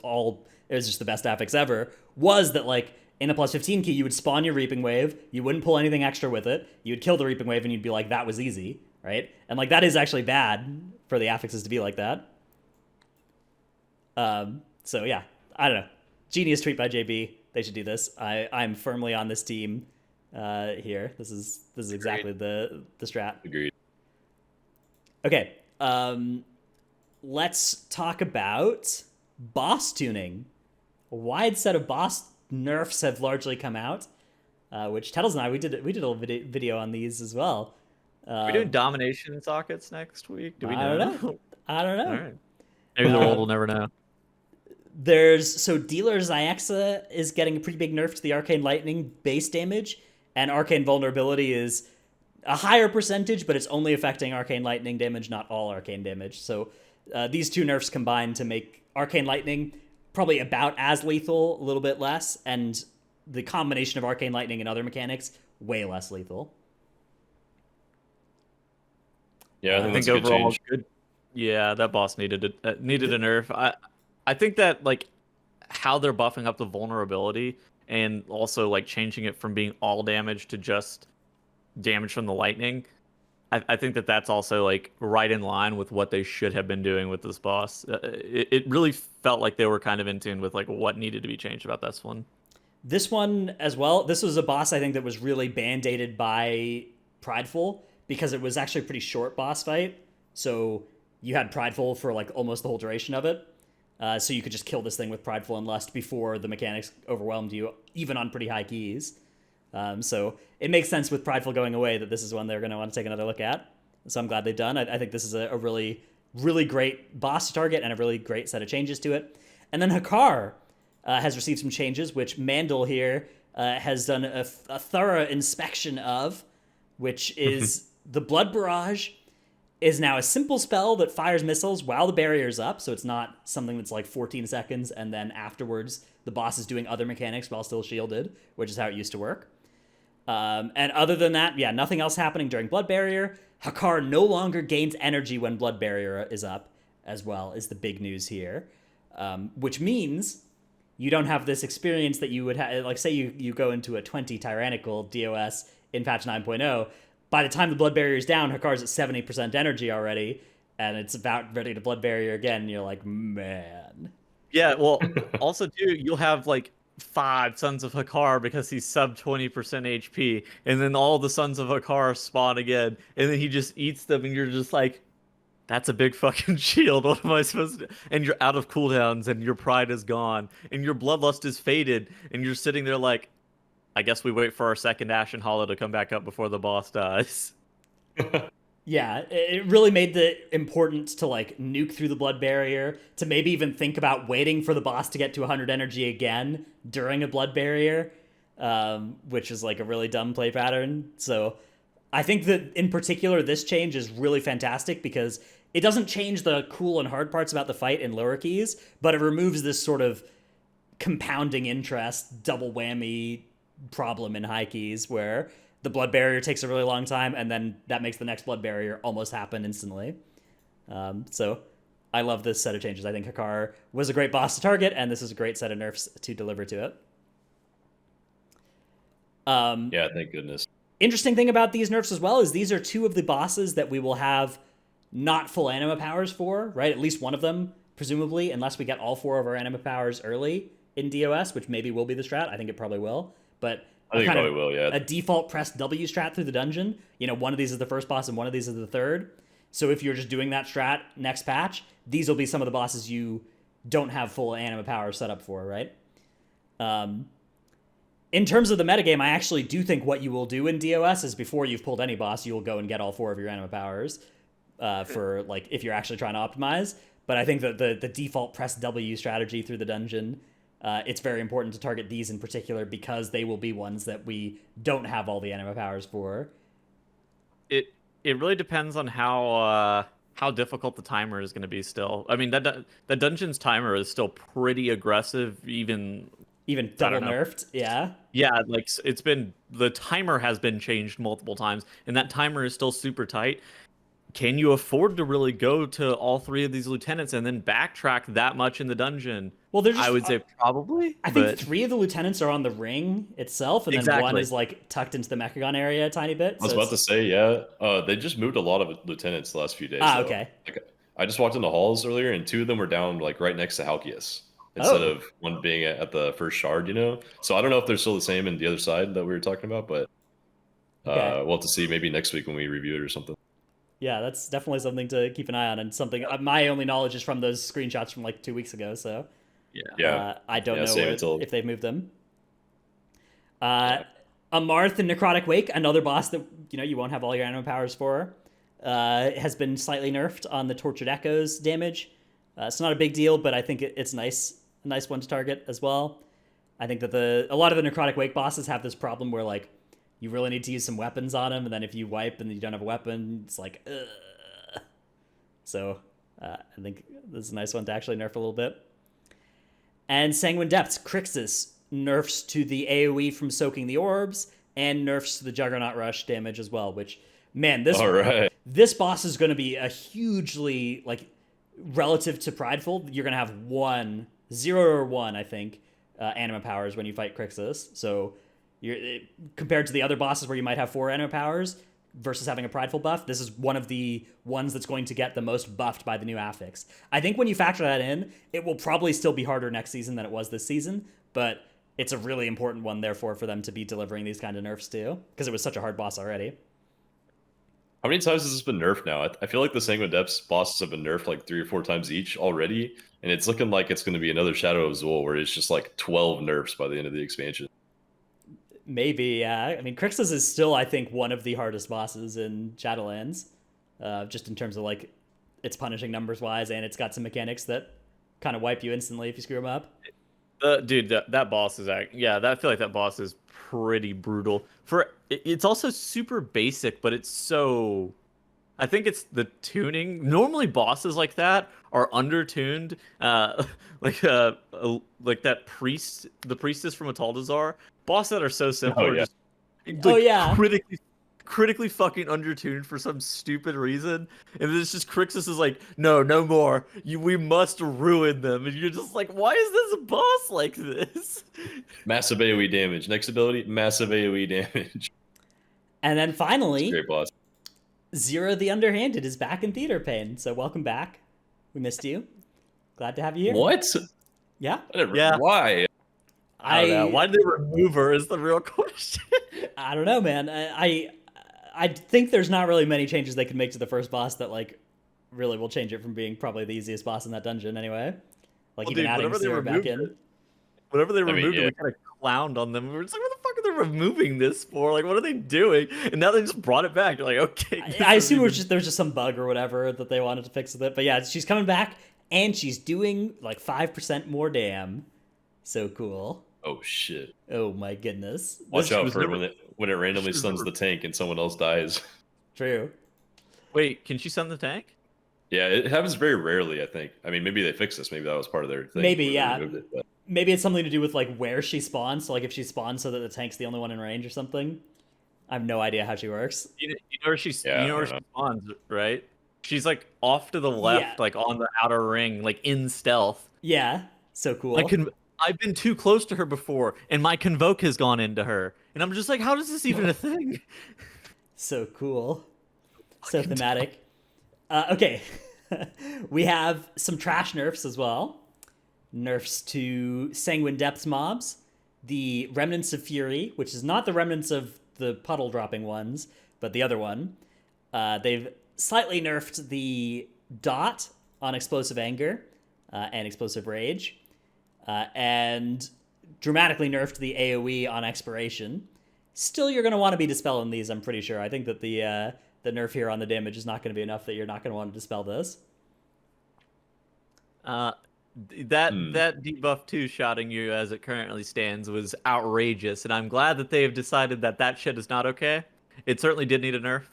A: just the best affix ever, was that like in a plus 15 key you would spawn your reaping wave, you wouldn't pull anything extra with it, you would kill the reaping wave and you'd be like, that was easy, right? And like that is actually bad for the affixes to be like that. So yeah, I don't know. Genius tweet by JB. They should do this. I'm firmly on this team here. This is exactly the strat.
C: Agreed.
A: Okay. Let's talk about boss tuning. A wide set of boss nerfs have largely come out, which Tettles and I we did a little video on these as well.
B: We're doing domination sockets next week. Do we know?
A: I don't know.
B: All right. Maybe the world will never know.
A: So Dealer Zyxa is getting a pretty big nerf to the Arcane Lightning base damage, and Arcane Vulnerability is a higher percentage, but it's only affecting Arcane Lightning damage, not all Arcane damage. So these two nerfs combine to make Arcane Lightning probably about as lethal, a little bit less, and the combination of Arcane Lightning and other mechanics way less lethal.
C: Yeah, I think that's
B: overall
C: good.
B: Yeah, that boss needed a nerf. I think that like how they're buffing up the vulnerability and also like changing it from being all damage to just damage from the lightning. I think that that's also like right in line with what they should have been doing with this boss. It really felt like they were kind of in tune with like what needed to be changed about this one.
A: This one as well, this was a boss I think that was really band-aided by Prideful because it was actually a pretty short boss fight. So you had Prideful for like almost the whole duration of it. So you could just kill this thing with Prideful and Lust before the mechanics overwhelmed you, even on pretty high keys. So it makes sense with Prideful going away that this is one they're going to want to take another look at. So I'm glad they've done. I think this is a really, really great boss to target and a really great set of changes to it. And then Hakar has received some changes, which Mandel here has done a thorough inspection of, which is the Blood Barrage is now a simple spell that fires missiles while the barrier's up, so it's not something that's like 14 seconds and then afterwards the boss is doing other mechanics while still shielded, which is how it used to work. And other than that, yeah, nothing else happening during Blood Barrier. Hakar no longer gains energy when Blood Barrier is up, as well, is the big news here. Which means you don't have this experience that you would have, like say you go into a 20 Tyrannical DOS in patch 9.0, by the time the Blood Barrier is down, Hakar's at 70% energy already, and it's about ready to Blood Barrier again, and you're like, man.
B: Yeah, well, also too, you'll have like 5 Sons of Hakar because he's sub 20% HP, and then all the Sons of Hakar spawn again, and then he just eats them, and you're just like, that's a big fucking shield. What am I supposed to do? And you're out of cooldowns, and your pride is gone, and your bloodlust is faded, and you're sitting there like, I guess we wait for our second Ashen Hollow to come back up before the boss dies.
A: Yeah, it really made the importance to like nuke through the Blood Barrier, to maybe even think about waiting for the boss to get to 100 energy again during a Blood Barrier, which is like a really dumb play pattern. So I think that in particular, this change is really fantastic because it doesn't change the cool and hard parts about the fight in lower keys, but it removes this sort of compounding interest, double whammy problem in high keys where the Blood Barrier takes a really long time and then that makes the next Blood Barrier almost happen instantly. So I love this set of changes. I think Hakar was a great boss to target, and this is a great set of nerfs to deliver to it.
C: Yeah, thank goodness.
A: Interesting thing about these nerfs as well is these are two of the bosses that we will have not full anima powers for, right? At least one of them, presumably, unless we get all 4 of our anima powers early in DOS, which maybe will be the strat. I think it probably will. But
C: I think it probably will, yeah.
A: A default press W strat through the dungeon. You know, one of these is the first boss and one of these is the third. So if you're just doing that strat next patch, these will be some of the bosses you don't have full anima power set up for, right? In terms of the metagame, I actually do think what you will do in DOS is before you've pulled any boss, you will go and get all 4 of your anima powers for, like, if you're actually trying to optimize. But I think that the default press W strategy through the dungeon, it's very important to target these in particular because they will be ones that we don't have all the anima powers for.
B: It really depends on how difficult the timer is going to be still. I mean, that dungeon's timer is still pretty aggressive, even
A: double nerfed, yeah.
B: Yeah, like the timer has been changed multiple times, and that timer is still super tight. Can you afford to really go to all 3 of these lieutenants and then backtrack that much in the dungeon?
A: Well,
B: I would say probably.
A: I think 3 of the lieutenants are on the ring itself, and then 1 is like tucked into the Mechagon area a tiny bit.
C: I was about to say, yeah. They just moved a lot of lieutenants the last few days.
A: Okay.
C: Like, I just walked in the halls earlier, and 2 of them were down like right next to Halkias instead of one being at the first shard. You know, so I don't know if they're still the same in the other side that we were talking about, but we'll have to see maybe next week when we review it or something.
A: Yeah, that's definitely something to keep an eye on, and something my only knowledge is from those screenshots from like 2 weeks ago. So I don't know if they've moved them. Amarth and Necrotic Wake, another boss that you won't have all your anima powers for, has been slightly nerfed on the Tortured Echoes damage. It's not a big deal, but I think it's a nice one to target as well. I think that a lot of the Necrotic Wake bosses have this problem where like you really need to use some weapons on them, and then if you wipe and you don't have a weapon, it's like, ugh. So I think this is a nice one to actually nerf a little bit. And Sanguine Depths, Crixus nerfs to the AoE from soaking the orbs, and nerfs to the Juggernaut Rush damage as well, which, man, this boss is going to be a hugely, like, relative to Prideful, you're going to have 0 or 1, I think, anima powers when you fight Crixus. So compared to the other bosses where you might have 4 anima powers, versus having a prideful buff, this is one of the ones that's going to get the most buffed by the new affix. I think when you factor that in, it will probably still be harder next season than it was this season, but it's a really important one, therefore, for them to be delivering these kind of nerfs too, because it was such a hard boss already.
C: How many times has this been nerfed now? I feel like the Sanguine Depths bosses have been nerfed like 3 or 4 times each already, and it's looking like it's going to be another Shadow of Zul where it's just like 12 nerfs by the end of the expansion.
A: Maybe, yeah. I mean, Crixus is still, I think, one of the hardest bosses in Shadowlands, just in terms of like its punishing numbers wise, and it's got some mechanics that kind of wipe you instantly if you screw them up.
B: Dude, that boss is I feel like that boss is pretty brutal. It's also super basic, but it's so. I think it's the tuning. Normally, bosses like that are undertuned, like that priest, the priestess from Ataldazar. Bosses that are so simple, are just critically fucking undertuned for some stupid reason, and it's just Crixus is like, no more. We must ruin them, and you're just like, why is this a boss like this?
C: Massive AoE damage. Next ability, massive AoE damage.
A: And then finally,
C: Great boss.
A: Zero the Underhanded is back in Theater Pain, so welcome back. We missed you. Glad to have you here.
C: What?
A: Yeah.
B: Yeah.
C: Why?
B: I don't know. Why did they remove her is the real question.
A: I don't know, man. I think there's not really many changes they can make to the first boss that like really will change it from being probably the easiest boss in that dungeon anyway. Like even adding Zero back in.
B: Whenever they removed it,
C: yeah.
B: we kind of clowned on them. We were just like, what the fuck are they removing this for? Like, what are they doing? And now they just brought it back. You're like, okay.
A: I assume there was just some bug or whatever that they wanted to fix with it. But yeah, she's coming back and she's doing like 5% more damn. So cool.
C: Oh shit!
A: Oh my goodness!
C: Watch out for when it randomly stuns the tank and someone else dies.
A: True.
B: Wait, can she stun the tank?
C: Yeah, it happens very rarely. I think. I mean, maybe they fixed this. Maybe that was part of their thing.
A: Maybe, yeah.
C: But...
A: Maybe it's something to do with like where she spawns. So like if she spawns so that the tank's the only one in range or something. I have no idea how she works.
B: You know where she spawns, right? She's like off to the left, like on the outer ring, like in stealth.
A: Yeah, so cool.
B: I've been too close to her before, and my Convoke has gone into her. And I'm just like, how is this even a thing?
A: So cool. So thematic. Okay. We have some trash nerfs as well. Nerfs to Sanguine Depths mobs. The Remnants of Fury, which is not the Remnants of the puddle dropping ones, but the other one. They've slightly nerfed the dot on Explosive Anger and Explosive Rage. And dramatically nerfed the AoE on Expiration. Still, you're going to want to be dispelling these, I'm pretty sure. I think that the nerf here on the damage is not going to be enough that you're not going to want to dispel this.
B: That debuff 2 shotting you as it currently stands was outrageous, and I'm glad that they have decided that shit is not okay. It certainly did need a nerf,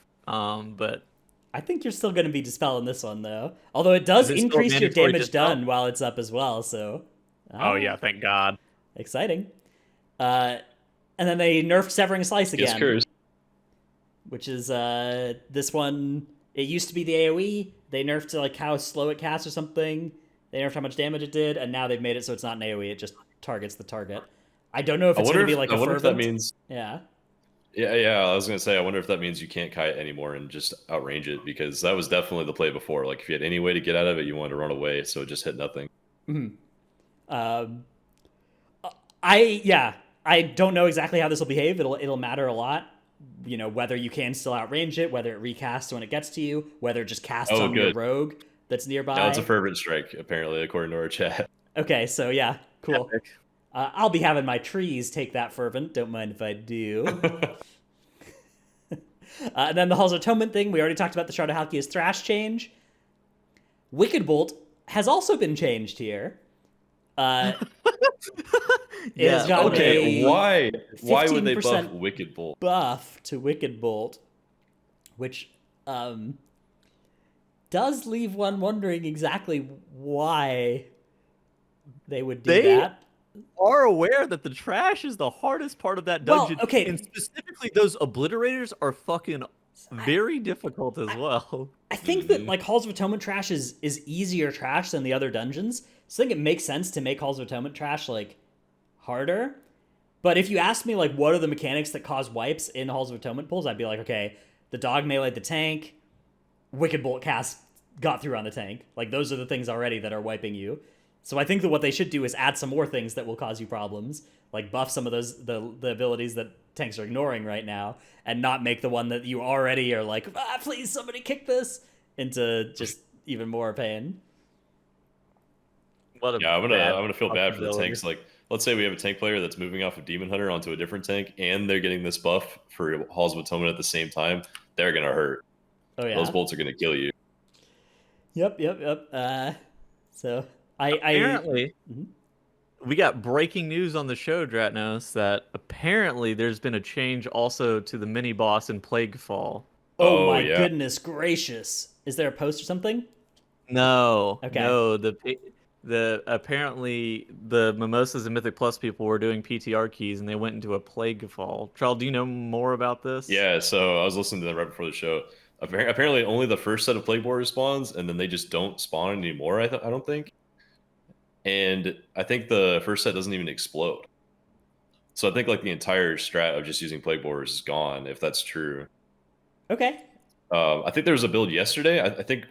B: but...
A: I think you're still going to be dispelling this one, though. Although it does increase your damage done while it's up as well, so...
B: Oh yeah, thank God.
A: Exciting. And then they nerfed Severing Slice again.
C: Yes,
A: which is this one. It used to be the AoE. They nerfed like how slow it casts or something. They nerfed how much damage it did, and now they've made it so it's not an AoE. It just targets the target. I don't know if it's going to be like a fervent.
C: If that means.
A: Yeah.
C: Yeah. I was gonna say, I wonder if that means you can't kite anymore and just outrange it, because that was definitely the play before. Like if you had any way to get out of it, you wanted to run away, so it just hit nothing.
A: Mm-hmm. I don't know exactly how this will behave. It'll matter a lot. You know, whether you can still outrange it, whether it recasts when it gets to you, whether it just casts on your rogue that's nearby.
C: Now it's a fervent strike, apparently, according to our chat.
A: Okay, so yeah, cool. I'll be having my trees take that fervent. Don't mind if I do. And then the Halls of Atonement thing. We already talked about the Shard of Halkia's Thrash change. Wicked Bolt has also been changed here.
C: Why would they buff Wicked Bolt?
A: Buff to Wicked Bolt, which does leave one wondering exactly why they would do that.
B: Are aware that the trash is the hardest part of that dungeon.
A: Well, okay.
B: And specifically those obliterators are fucking very difficult as well.
A: I think that like Halls of Atonement trash is easier trash than the other dungeons. So I think it makes sense to make Halls of Atonement trash like harder. But if you ask me like what are the mechanics that cause wipes in Halls of Atonement pulls, I'd be like, okay, the dog meleeed the tank, Wicked Bolt cast got through on the tank. Like, those are the things already that are wiping you. So I think that what they should do is add some more things that will cause you problems, like buff some of those the abilities that tanks are ignoring right now, and not make the one that you already are like, please somebody kick this, into just even more pain.
C: Yeah, I'm gonna feel bad for the tanks. Like, let's say we have a tank player that's moving off of Demon Hunter onto a different tank, and they're getting this buff for Halls of Atonement at the same time. They're gonna hurt.
A: Oh yeah,
C: those bolts are gonna kill you.
A: Yep. So I
B: apparently we got breaking news on the show, Dratnos, that apparently there's been a change also to the mini boss in Plaguefall.
A: Oh my goodness gracious! Is there a post or something?
B: No.
A: Okay.
B: No. The apparently the Mimosas and Mythic Plus people were doing PTR keys and they went into a Plaguefall. Charles, do you know more about this?
C: Yeah. So I was listening to them right before the show. Apparently, only the first set of Plague Borers spawns, and then they just don't spawn anymore. I don't think. And I think the first set doesn't even explode. So I think like the entire strat of just using Plague Borers is gone, if that's true.
A: Okay.
C: I think there was a build yesterday. I think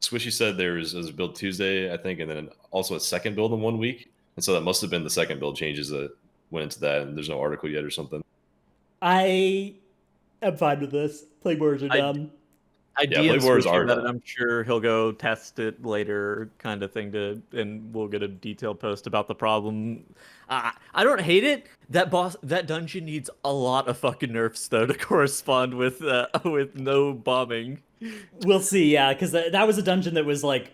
C: Swishy said there was a build Tuesday, I think, and then also a second build in 1 week. And so that must have been the second build changes that went into that, and there's no article yet or something.
A: I am fine with this. Plague Borers are dumb.
B: Plague Borers are dumb. I'm sure he'll go test it later, kind of thing, and we'll get a detailed post about the problem. I don't hate it. That dungeon needs a lot of fucking nerfs though to correspond with no bombing.
A: We'll see, yeah, because that was a dungeon that was like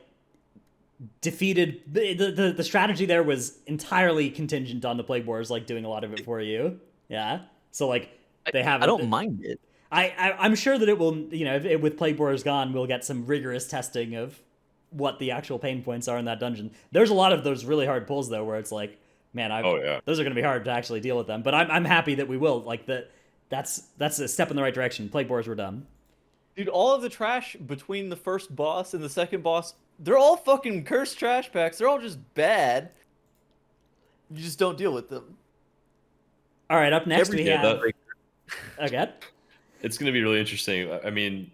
A: defeated. The strategy there was entirely contingent on the Plague Borers like doing a lot of it for you. Yeah, so like they have.
B: I don't mind it.
A: I'm sure that it will, with Plague Borers gone, we'll get some rigorous testing of what the actual pain points are in that dungeon. There's a lot of those really hard pulls though, where it's like, man, those are going to be hard to actually deal with them. But I'm happy that we will. Like that's a step in the right direction. Plague Borers were dumb.
B: Dude, all of the trash between the first boss and the second boss, they're all fucking cursed trash packs. They're all just bad. You just don't deal with them.
A: All right, up next we have. Okay.
C: It's going to be really interesting. I mean,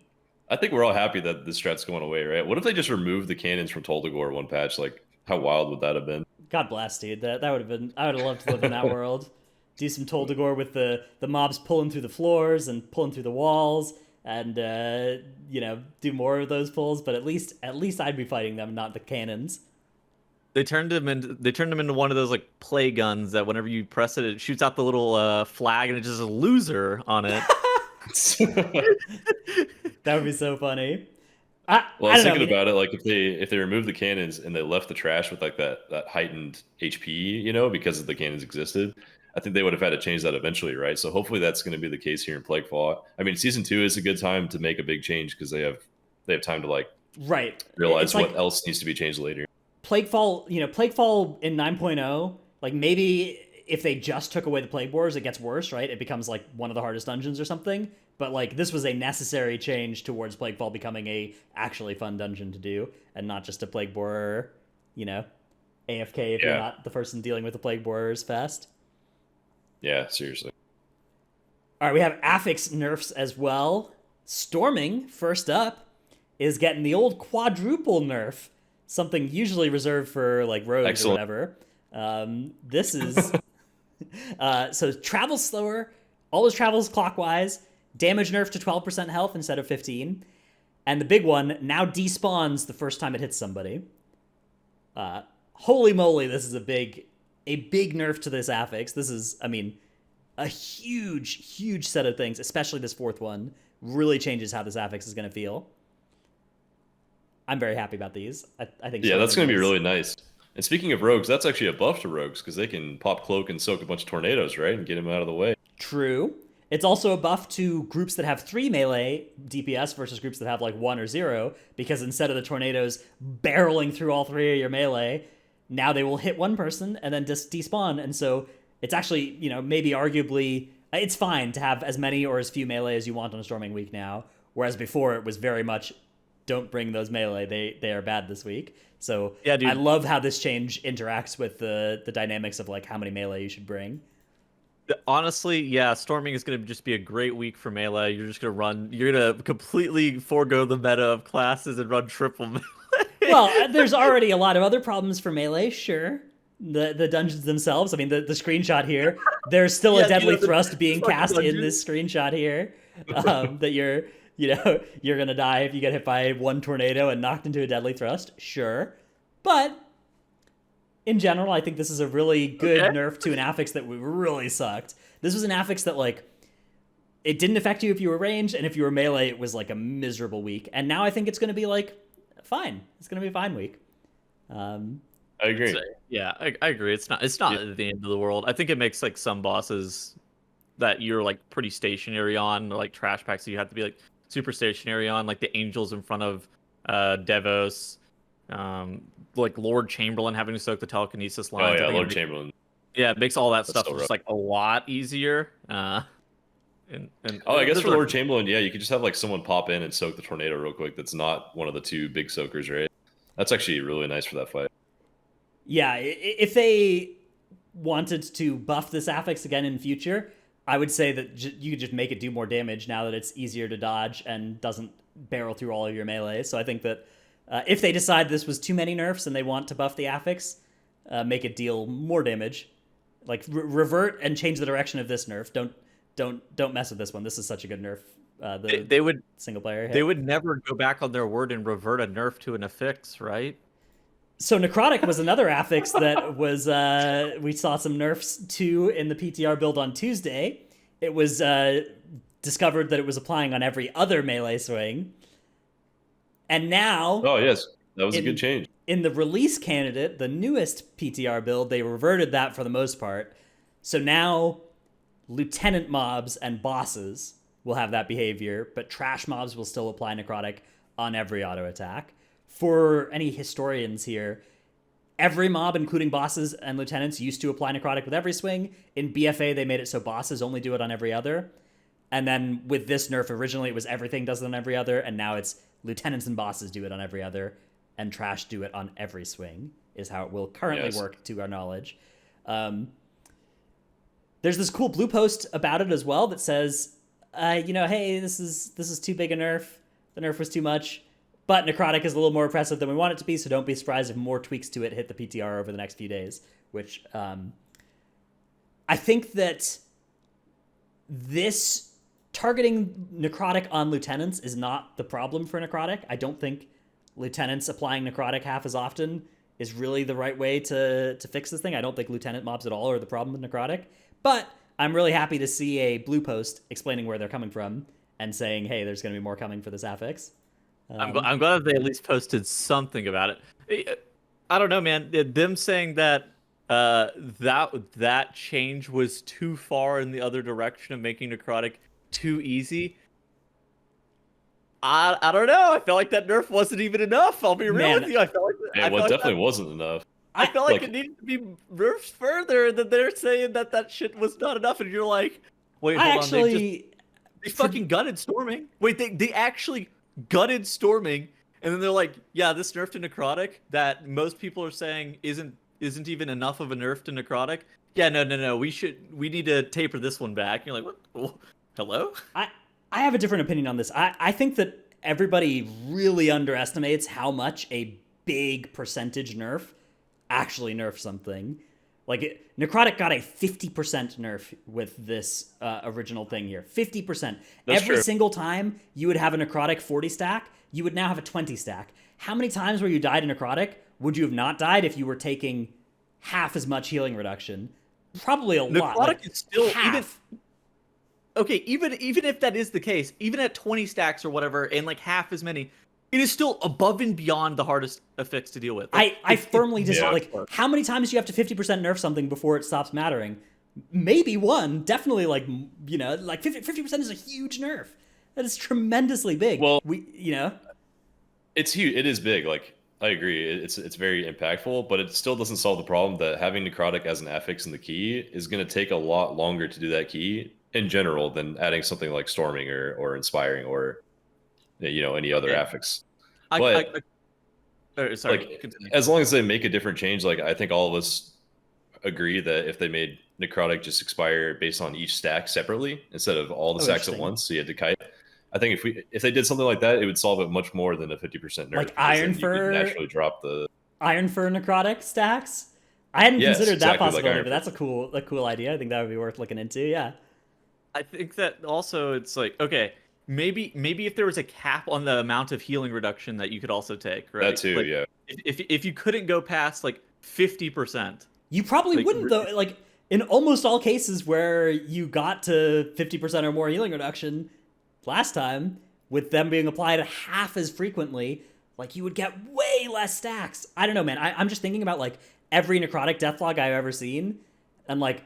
C: I think we're all happy that this strat's going away, right? What if they just removed the cannons from Toldagor one patch? Like, how wild would that have been?
A: God bless, dude. That would have been. I would have loved to live in that world. Do some Toldagor with the mobs pulling through the floors and pulling through the walls, and do more of those pulls. But at least I'd be fighting them, not the cannons.
B: They turned them into one of those like play guns that whenever you press it, it shoots out the little flag and it's just a loser on it.
A: That would be so funny.
C: I was thinking about it, like if they removed the cannons and they left the trash with like that heightened HP, because the cannons existed, I think they would have had to change that eventually, right? So hopefully that's going to be the case here in Plaguefall. I mean, season 2 is a good time to make a big change because they have time to like realize what else needs to be changed later.
A: Plaguefall in 9.0, like maybe if they just took away the Plague Borers, it gets worse, right? It becomes like one of the hardest dungeons or something. But like this was a necessary change towards Plaguefall becoming a actually fun dungeon to do, and not just a Plague Borer, AFK if you're not the person dealing with the Plague Borers fast.
C: Yeah, seriously.
A: All right, we have affix nerfs as well. Storming, first up, is getting the old quadruple nerf, something usually reserved for like rogues or whatever. This is so travel slower, always travels clockwise, damage nerf to 12% health instead of 15, and the big one now despawns the first time it hits somebody. Holy moly, this is a big nerf to this affix. This is, a huge set of things, especially this fourth one, really changes how this affix is going to feel. I'm very happy about these. I think.
C: Yeah, that's going to be really nice. And speaking of rogues, that's actually a buff to rogues because they can pop cloak and soak a bunch of tornadoes, right, and get them out of the way.
A: True. It's also a buff to groups that have 3 melee DPS versus groups that have like 1 or 0, because instead of the tornadoes barreling through all 3 of your melee, now they will hit one person and then just despawn. And so it's actually, maybe arguably, it's fine to have as many or as few melee as you want on a Storming Week now, whereas before it was very much, don't bring those melee, they are bad this week. So yeah, dude. I love how this change interacts with the dynamics of like how many melee you should bring.
B: Honestly, yeah, storming is going to just be a great week for melee. You're going to completely forego the meta of classes and run triple melee.
A: Well, there's already a lot of other problems for melee, sure. The dungeons themselves. I mean, the screenshot here. There's still a
B: Yeah,
A: deadly
B: the
A: thrust being
B: fucking
A: cast in
B: dungeon.
A: this screenshot here. That you're gonna die if you get hit by one tornado and knocked into a deadly thrust. Sure, but in general, I think this is a really good
B: Okay.
A: nerf to an affix that really sucked. This was an affix that like it didn't affect you if you were ranged, and if you were melee, it was like a miserable week. And now I think it's gonna be like fine. It's gonna be a fine week.
C: I agree.
B: So, yeah, I agree. It's not
C: Yeah.
B: the end of the world. I think it makes like some bosses that you're like pretty stationary on, like trash packs, so you have to be like super stationary on, like the angels in front of Devos, like Lord Chamberlain having to soak the telekinesis
C: Oh
B: lines. I
C: yeah,
B: think
C: Lord Chamberlain.
B: yeah, it makes all that
C: That's
B: stuff
C: so
B: just
C: rough.
B: like a lot easier. And
C: Oh, I guess
B: there's
C: for
B: a-
C: Lord Chamberlain, yeah, you could just have like someone pop in and soak the tornado real quick. That's not one of the two big soakers, right? That's actually really nice for that fight.
A: Yeah, if they wanted to buff this affix again in future, I would say that you could just make it do more damage now that it's easier to dodge and doesn't barrel through all of your melee. So I think that if they decide this was too many nerfs and they want to buff the affix, make it deal more damage. Like revert and change the direction of this nerf. Don't mess with this one. This is such a good nerf.
B: they would
A: Single player hit.
B: they would never go back on their word and revert a nerf to an affix, right?
A: So Necrotic was another affix that was we saw some nerfs to in the PTR build on Tuesday. It was discovered that it was applying on every other melee swing, and now
C: Oh yes, that was a
A: in-
C: good change.
A: in the release candidate, the newest PTR build, they reverted that for the most part. So now lieutenant mobs and bosses will have that behavior, but trash mobs will still apply necrotic on every auto attack. For any historians here, every mob, including bosses and lieutenants, used to apply necrotic with every swing. In BFA, they made it so bosses only do it on every other. And then with this nerf, originally it was everything does it on every other, and now it's lieutenants and bosses do it on every other, and trash do it on every swing, is how it will currently
C: Yes.
A: work to our knowledge. There's this cool blue post about it as well that says, hey, this is too big a nerf. The nerf was too much. But Necrotic is a little more oppressive than we want it to be, so don't be surprised if more tweaks to it hit the PTR over the next few days. Which I think that this targeting Necrotic on lieutenants is not the problem for Necrotic. I don't think lieutenants applying Necrotic half as often is really the right way to fix this thing. I don't think lieutenant mobs at all are the problem with Necrotic. But I'm really happy to see a blue post explaining where they're coming from and saying, hey, there's going to be more coming for this affix.
B: I'm glad they at least posted something about it. I don't know, man. Them saying that that change was too far in the other direction of making necrotic too easy. I don't know. I felt like that nerf wasn't even enough. I'll be real
A: Man.
B: with you. I felt like
C: Yeah,
B: I
C: well,
B: felt
C: it
B: like
C: definitely wasn't enough.
B: I felt like
C: like-
B: it needed to be nerfed further. Than they're saying that shit was not enough, and you're like, wait, hold
A: I
B: on.
A: actually,
B: They fucking gutted storming. Wait, they actually gutted storming, and then they're like, yeah, this nerf to necrotic that most people are saying isn't even enough of a nerf to necrotic. Yeah, no. We need to taper this one back. And you're like, what? Oh, hello?
A: I have a different opinion on this. I think that everybody really underestimates how much a big percentage nerf actually nerfs something. Like, Necrotic got a 50% nerf with this original thing here. 50%.
C: That's
A: Every
C: true.
A: single time you would have a Necrotic 40 stack, you would now have a 20 stack. How many times where you died in Necrotic would you have not died if you were taking half as much healing reduction? Probably a lot.
B: Necrotic
A: Like,
B: is still
A: half.
B: even if that is the case, even at 20 stacks or whatever, and like half as many, it is still above and beyond the hardest effects to deal with. Like,
A: I firmly disagree.
C: Yeah.
A: Like, how many times do you have to 50% nerf something before it stops mattering? Maybe one. Definitely, like 50% is a huge nerf. That is tremendously big.
C: Well- It's huge. It is big. Like I agree. It's very impactful, but it still doesn't solve the problem that having necrotic as an affix in the key is going to take a lot longer to do that key in general than adding something like storming or inspiring or any other
B: Yeah.
C: affix. But
B: sorry,
C: like
B: continue.
C: as long as they make a different change, like I think all of us agree that if they made necrotic just expire based on each stack separately instead of all the
A: Oh,
C: stacks at
A: interesting.
C: once, so you had to kite. I think if they did something like that, it would solve it much more than a 50% nerf,
A: Like
C: because then you could naturally drop the
A: Iron Fur necrotic stacks. I hadn't
C: yes,
A: considered that
C: exactly like
A: possibility,
C: Iron
A: but that's a cool idea. I think that would be worth looking into. Yeah.
B: I think that also it's like, okay, maybe if there was a cap on the amount of healing reduction that you could also take, right?
C: that too.
B: Like
C: Yeah,
B: if you couldn't go past like 50%,
A: You probably
B: like
A: wouldn't though. Like in almost all cases where you got to 50% or more healing reduction last time, with them being applied half as frequently, like you would get way less stacks. I don't know, man. I'm just thinking about like every necrotic deathlog I've ever seen, and like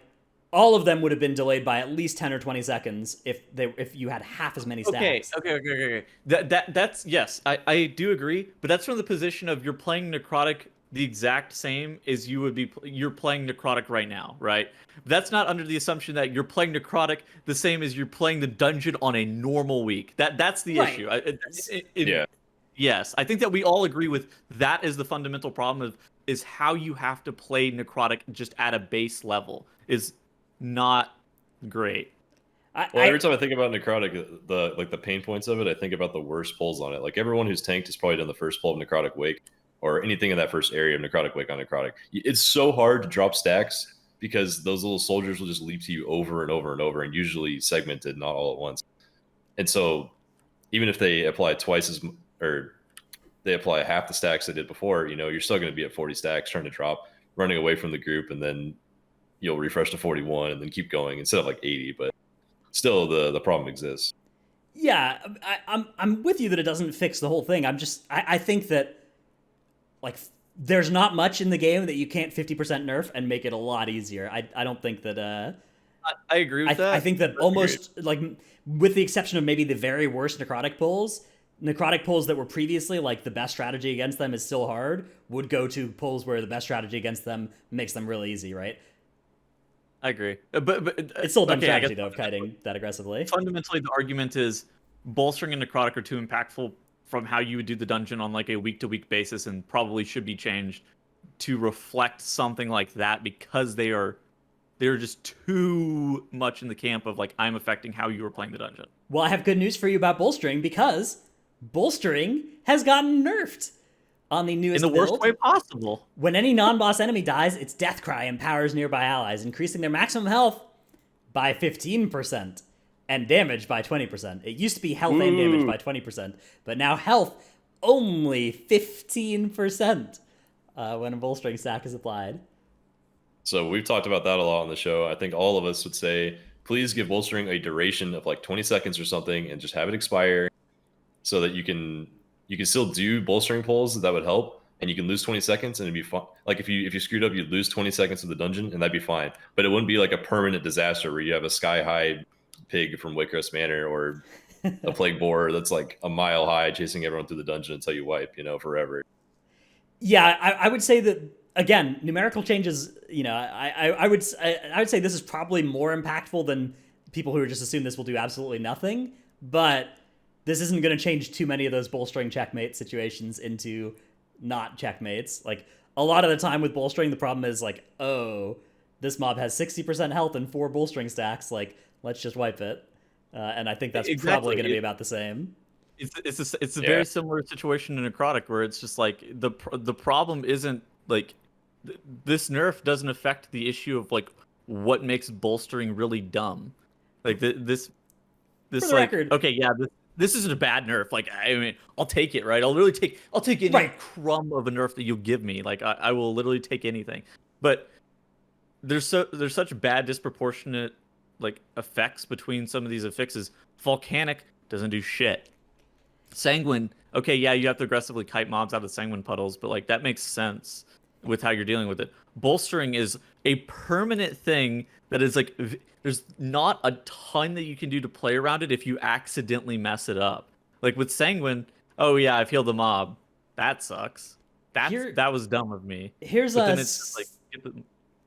A: all of them would have been delayed by at least 10 or 20 seconds if you had half as many
B: okay,
A: stacks.
B: okay. That's yes, I do agree, but that's from the position of you're playing necrotic the exact same as you're playing necrotic right now, right? That's not under the assumption that you're playing necrotic the same as you're playing the dungeon on a normal week. That's the
A: Right.
B: issue.
C: yeah.
B: Yes, I think that we all agree with that is the fundamental problem is how you have to play necrotic just at a base level is not great.
C: Well, every time I think about necrotic, the pain points of it, I think about the worst pulls on it. Like everyone who's tanked has probably done the first pull of necrotic wake, or anything in that first area of necrotic wake on necrotic. It's so hard to drop stacks because those little soldiers will just leap to you over and over and over, and usually segmented, not all at once. And so, even if they apply twice as or they apply half the stacks they did before, you're still going to be at 40 stacks trying to drop, running away from the group, and then you'll refresh to 41 and then keep going instead of like 80. But still, the problem exists.
A: Yeah, I'm with you that it doesn't fix the whole thing. I think that like there's not much in the game that you can't 50% nerf and make it a lot easier. I don't think that
B: I agree with that.
A: I think that almost like with the exception of maybe the very worst necrotic pulls that were previously like the best strategy against them is still hard would go to pulls where the best strategy against them makes them really easy, right?
B: I agree, but
A: It's still a dumb
B: okay,
A: strategy though of kiting that aggressively.
B: fundamentally the argument is bolstering and necrotic are too impactful from how you would do the dungeon on like a week-to-week basis, and probably should be changed to reflect something like that because they're just too much in the camp of like I'm affecting how you were playing the dungeon.
A: Well, I have good news for you about bolstering because bolstering has gotten nerfed on the newest
B: In the worst
A: build.
B: way possible.
A: When any non-boss enemy dies, its death cry empowers nearby allies, increasing their maximum health by 15% and damage by 20%. It used to be health and damage by 20%, but now health only 15% when a bolstering stack is applied.
C: So we've talked about that a lot on the show. I think all of us would say, please give bolstering a duration of like 20 seconds or something, and just have it expire, so that you can still do bolstering pulls. That would help, and you can lose 20 seconds and it'd be fun. Like if you screwed up, you'd lose 20 seconds of the dungeon and that'd be fine. But it wouldn't be like a permanent disaster where you have a sky high pig from Waycrest Manor or a plague boar that's like a mile high chasing everyone through the dungeon until you wipe, forever.
A: Yeah, I would say that again, numerical changes. I would say this is probably more impactful than people who just assume this will do absolutely nothing. But this isn't going to change too many of those bolstering checkmate situations into not checkmates. Like a lot of the time with bolstering, the problem is like, oh, this mob has 60% health and 4 bolstering stacks. Like, let's just wipe it. And I think that's probably going to be about the same.
B: It's a very similar situation in necrotic where it's just like the problem isn't like this nerf doesn't affect the issue of like what makes bolstering really dumb. Like this
A: For the
B: like
A: record,
B: okay, yeah, this isn't a bad nerf. Like I mean, I'll take it, right? I'll take any crumb of a nerf that you give me. Like I will literally take anything. But there's such bad disproportionate like effects between some of these affixes. Volcanic doesn't do shit. Sanguine, okay, yeah, you have to aggressively kite mobs out of sanguine puddles, but like that makes sense with how you're dealing with it. Bolstering is a permanent thing that is like there's not a ton that you can do to play around it if you accidentally mess it up. Like with sanguine, oh yeah, I've healed the mob. That sucks. That was dumb of me.
A: Here's
B: but then it's just like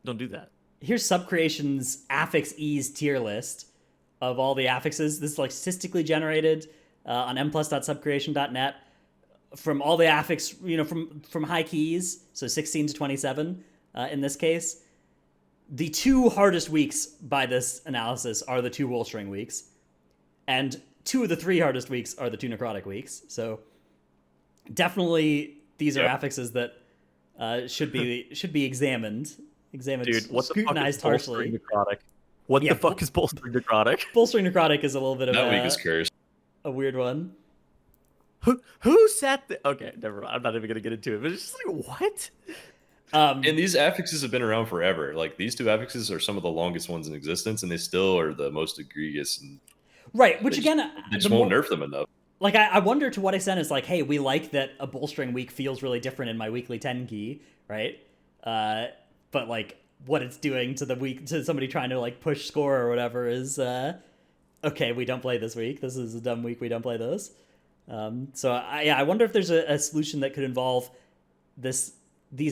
B: don't do that.
A: Here's Subcreation's affix ease tier list of all the affixes. This is like statistically generated on mplus.subcreation.net from all the affix, from high keys, so 16 to 27 in this case. the 2 hardest weeks by this analysis are the 2 Woolstring weeks, and 2 of the 3 hardest weeks are the 2 Necrotic weeks. So definitely these are affixes that should be examined,
B: Dude, what the fuck is
A: scrutinized
B: bolstering
A: harshly.
B: necrotic? What the fuck is bolstering necrotic?
A: Bolstering Necrotic is a little bit of
C: That week is cursed.
A: a weird one.
B: Who set the? Okay, never mind. I'm not even gonna get into it. But it's just like what?
C: And these affixes have been around forever. Like these 2 affixes are some of the longest ones in existence, and they still are the most egregious. And
A: right, which
C: they
A: again,
C: they just won't nerf them enough.
A: Like I wonder to what extent it's like, hey, we like that a bolstering week feels really different in my weekly 10 key, right? But like what it's doing to the week to somebody trying to like push score or whatever is okay. We don't play this week. This is a dumb week. We don't play this. So I wonder if there's a solution that could involve these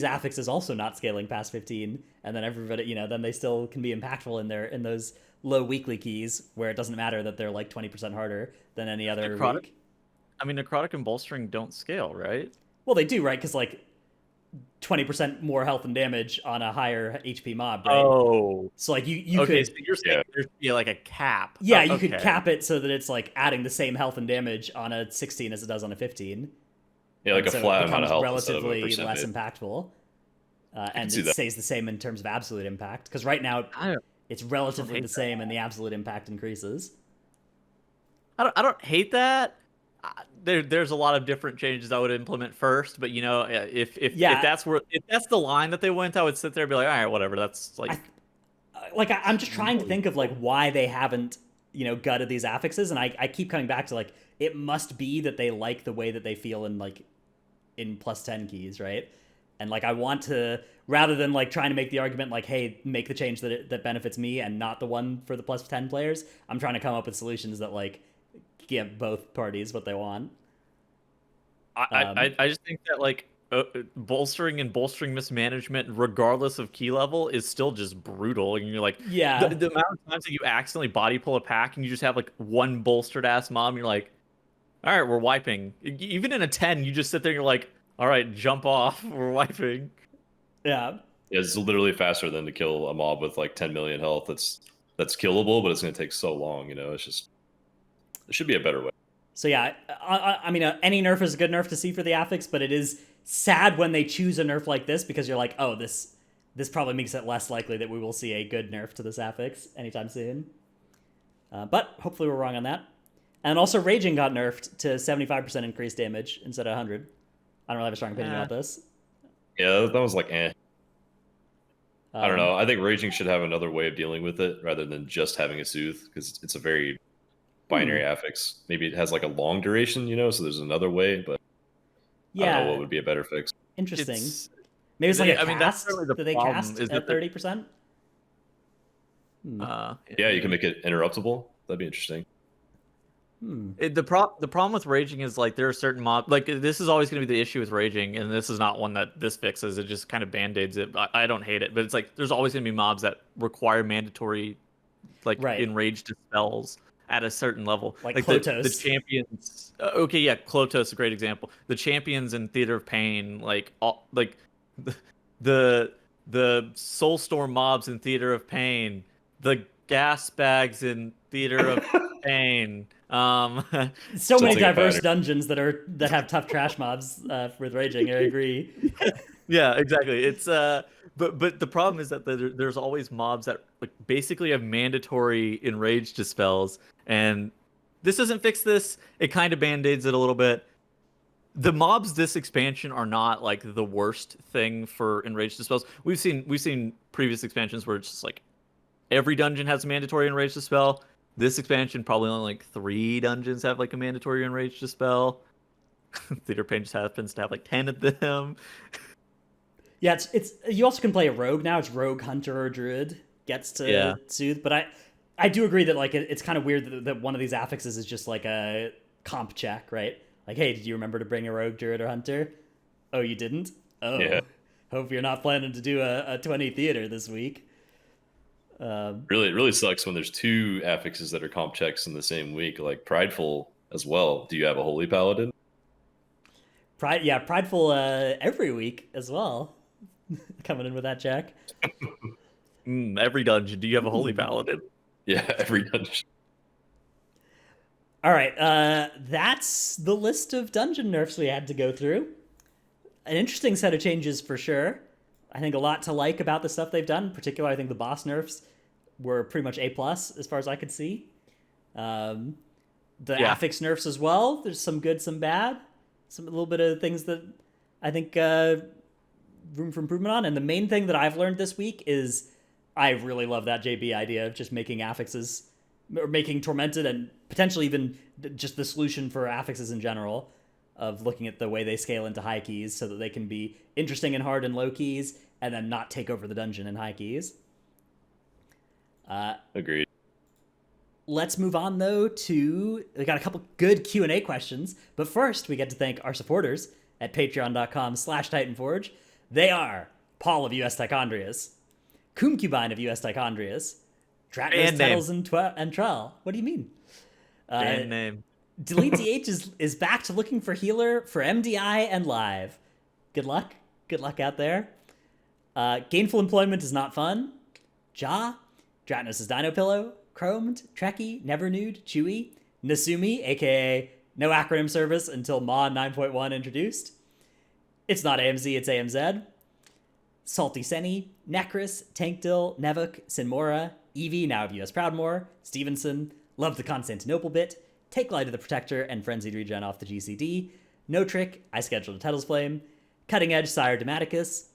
A: affixes also not scaling past 15, and then everybody, then they still can be impactful in those low weekly keys where it doesn't matter that they're like 20% harder than any other week.
B: I mean, necrotic and bolstering don't scale, right?
A: Well, they do, right? Because like 20% more health and damage on a higher HP mob, right?
B: Oh,
A: so like you
B: okay,
A: could,
B: so you're saying there'd be like a cap.
A: Yeah,
B: you
A: could cap it so that it's like adding the same health and damage on a 16 as it does on a 15.
C: Yeah, like
A: and
C: a
A: so
C: flat
A: it
C: amount of
A: becomes
C: health instead of a
A: relatively less
C: percentage.
A: impactful, and it stays the same in terms of absolute impact. Because right now it's relatively the same, and the absolute impact increases.
B: I don't hate that. There's a lot of different changes I would implement first, but if that's the line that they went, I would sit there and be like, all right, whatever. That's like,
A: I'm just trying to think of like why they haven't gutted these affixes, and I keep coming back to like it must be that they like the way that they feel in plus 10 keys, right? And like I want to, rather than like trying to make the argument like, hey, make the change that benefits me and not the one for the plus 10 players, I'm trying to come up with solutions that like give both parties what they want.
B: I just think that like bolstering and bolstering mismanagement, regardless of key level, is still just brutal. And you're like,
A: yeah,
B: the amount of times that you accidentally body pull a pack and you just have like one bolstered ass mob, and you're like, all right, we're wiping. Even in a 10, you just sit there and you're like, all right, jump off, we're wiping.
A: Yeah.
C: It's literally faster than to kill a mob with like 10 million health. That's killable, but it's going to take so long. It's just, there should be a better way.
A: So yeah, I mean, any nerf is a good nerf to see for the affix, but it is sad when they choose a nerf like this because you're like, oh, this probably makes it less likely that we will see a good nerf to this affix anytime soon. But hopefully we're wrong on that. And also Raging got nerfed to 75% increased damage instead of 100. I don't really have a strong opinion about this.
C: Yeah, that was like, eh. I don't know. I think Raging should have another way of dealing with it rather than just having a Soothe, because it's a very binary affix. Maybe it has like a long duration, so there's another way, but I don't know what would be a better fix.
A: Interesting. Maybe it's like a cast
B: really
A: that they cast at 30%?
C: Yeah, you can make it interruptible. That'd be interesting.
B: The problem with Raging is like there are certain mobs, like this is always going to be the issue with Raging, and this is not one that this fixes. It just kind of band-aids it. I don't hate it, but it's like there's always going to be mobs that require mandatory enraged dispels at a certain level,
A: like Klotos.
B: The champions. Okay, yeah, Klotos is a great example. The champions in Theater of Pain, the Soulstorm mobs in Theater of Pain, the gas bags in Theater of Pain.
A: So many diverse dungeons that have tough trash mobs with Raging. I agree.
B: Yeah, exactly. It's but the problem is that there's always mobs that like basically have mandatory enraged dispels, and this doesn't fix this. It kind of band-aids it a little bit. The mobs this expansion are not like the worst thing for enraged dispels. We've seen previous expansions where it's just like every dungeon has a mandatory enraged dispel. This expansion probably only like 3 dungeons have like a mandatory enraged dispel. Theater Pain just happens to have like 10 of them.
A: Yeah, it's you also can play a rogue now. It's rogue, hunter, or druid gets to soothe. But I do agree that like it's kind of weird that one of these affixes is just like a comp check, right? Like, hey, did you remember to bring a rogue, druid, or hunter? Oh, you didn't? Oh, yeah. Hope you're not planning to do a 20 theater this week.
C: It really sucks when there's 2 affixes that are comp checks in the same week, like Prideful as well. Do you have a Holy Paladin?
A: Prideful every week as well. Coming in with that check.
B: Every dungeon. Do you have a holy paladin?
C: Yeah, every dungeon.
A: All right, that's the list of dungeon nerfs we had to go through. An interesting set of changes for sure. I think a lot to like about the stuff they've done. In particular, I think the boss nerfs were pretty much A+ as far as I could see. The affix nerfs as well. There's some good, some bad. A little bit of things that I think room for improvement on. And the main thing that I've learned this week is I really love that JB idea of just making affixes, or making Tormented and potentially even just the solution for affixes in general, of looking at the way they scale into high keys so that they can be interesting and hard in low keys and then not take over the dungeon in high keys.
C: Agreed.
A: Let's move on, though, to... We got a couple good Q&A questions, but first we get to thank our supporters at patreon.com/Titanforge. They are Paul of US Tichondrius, Kumcubine of US Tichondrius, Dratnos, Tettles, and Trell. What do you mean?
B: Band name.
A: Delete DH is back to looking for healer for MDI and live. Good luck. Good luck out there. Gainful employment is not fun. Ja, Dratnos' Dino Pillow, Chromed, Trekkie, Never Nude, Chewy, Nasumi, aka no acronym service until Ma 9.1 introduced. It's not AMZ, it's AMZ. Salty Senny, Necris, Tankdill, Nevuk, Sinmora, Evie, now of US Proudmore, Stevenson, Love the Constantinople Bit, Take Light of the Protector and Frenzied Regen off the GCD, No Trick, I Scheduled a Tettle's Flame, Cutting Edge Sire Dematicus,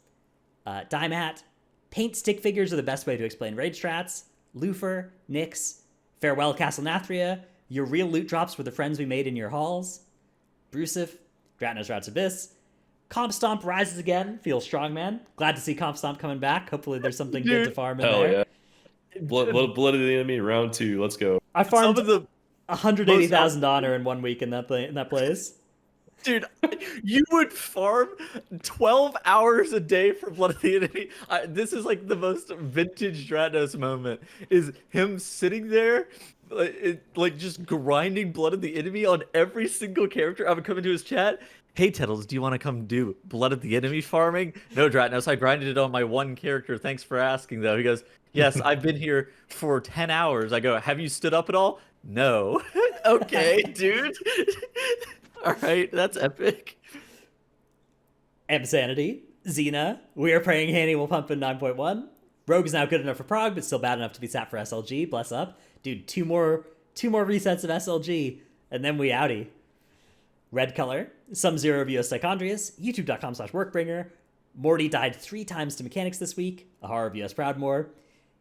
A: Dymat, Paint Stick Figures are the best way to explain raid strats, Lufer, Nyx, Farewell Castle Nathria, Your Real Loot Drops were the friends we made in your halls, Brusif, Dratnos Rats Abyss, Comp Stomp rises again, feels strong, man. Glad to see Comp Stomp coming back. Hopefully there's something good to farm in there.
C: Yeah. Blood of the Enemy, round 2, let's go.
A: I farmed 180,000 honor in 1 week in that place.
B: Dude, you would farm 12 hours a day for Blood of the Enemy. This is like the most vintage Dratnos moment. Is him sitting there, like just grinding Blood of the Enemy on every single character. I would come into his chat. Hey, Tettles, do you want to come do Blood of the Enemy farming? No, Dratnos, I grinded it on my one character. Thanks for asking, though. He goes, yes, I've been here for 10 hours. I go, have you stood up at all? No. Okay, dude. All right, that's epic.
A: Insanity, Xena, We Are Praying Hanny will pump in 9.1. Rogue is now good enough for Prog, but still bad enough to be sat for SLG. Bless up. Dude, two more resets of SLG, and then we outie. Red Color, Some Zero of US Tichondrius, youtube.com/workbringer. Morty died 3 times to mechanics this week, a horror of US Proudmore.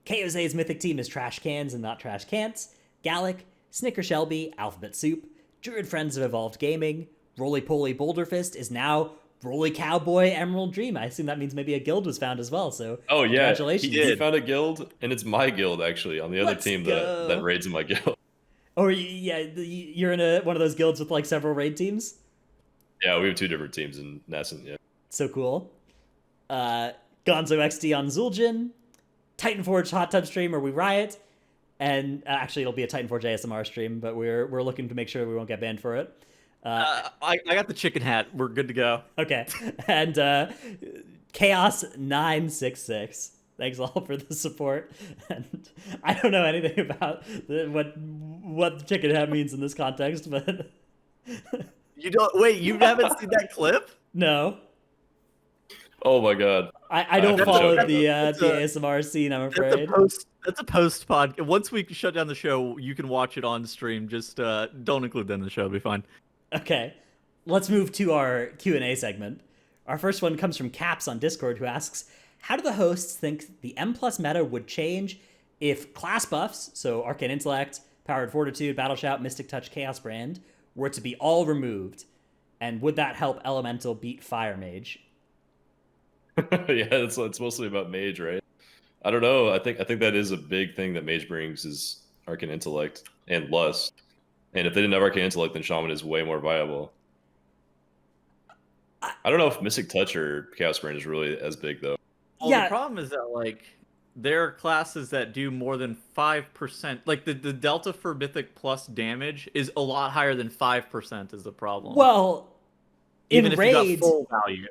A: KOZ's Mythic team is trash cans and not trash cants. Gallic, Snicker Shelby, Alphabet Soup, Druid Friends of Evolved Gaming, Roly Poly Boulder Fist is now Roly Cowboy Emerald Dream. I assume that means maybe a guild was found as well, so
C: oh yeah,
A: congratulations.
C: He found a guild, and it's my guild actually on the other team that raids in my guild.
A: Oh yeah, you're in one of those guilds with like several raid teams?
C: Yeah, we have 2 different teams in Nascent, yeah.
A: So cool. Gonzo XD on Zul'jin, Titanforge Hot Tub stream or we riot, and actually it'll be a Titanforge ASMR stream, but we're looking to make sure we won't get banned for it.
B: I got the chicken hat. We're good to go.
A: Okay. And Chaos 966. Thanks all for the support. And I don't know anything about what the chicken hat means in this context, but
B: you haven't seen that clip?
A: No.
C: Oh my god.
A: I don't follow the ASMR scene, I'm afraid.
B: That's a post pod. Once we shut down the show, you can watch it on stream. Just don't include them in the show. It'll be fine.
A: Okay. Let's move to our Q&A segment. Our first one comes from Caps on Discord, who asks, how do the hosts think the M+ meta would change if class buffs, so Arcane Intellect, Powered Fortitude, Battle Shout, Mystic Touch, Chaos Brand, were to be all removed? And would that help Elemental beat Fire Mage?
C: Yeah, it's mostly about Mage, right? I don't know. I think that is a big thing that Mage brings is Arcane Intellect and Lust. And if they didn't have Arcane Intellect, then Shaman is way more viable. I don't know if Mystic Touch or Chaos Brand is really as big, though.
B: Well, yeah. The problem is that, like, there are classes that do more than 5%. Like, the delta for Mythic plus damage is a lot higher than 5% is the problem.
A: Well,
B: even
A: in
B: if
A: Raid,
B: you got full value.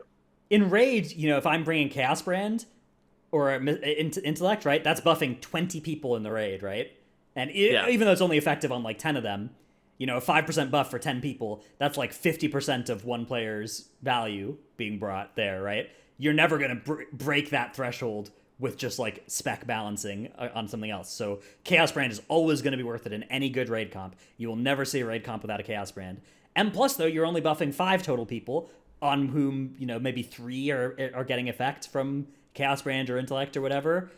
A: In Raid, if I'm bringing Chaos Brand, or intellect, right? That's buffing 20 people in the raid, right? And
B: Yeah.
A: even though it's only effective on like 10 of them, a 5% buff for 10 people, that's like 50% of one player's value being brought there, right? You're never going to break that threshold with just like spec balancing on something else. So Chaos Brand is always going to be worth it in any good raid comp. You will never see a raid comp without a Chaos Brand. And plus, though, you're only buffing 5 total people, on whom, maybe 3 are getting effect from Chaos Brand or Intellect or whatever.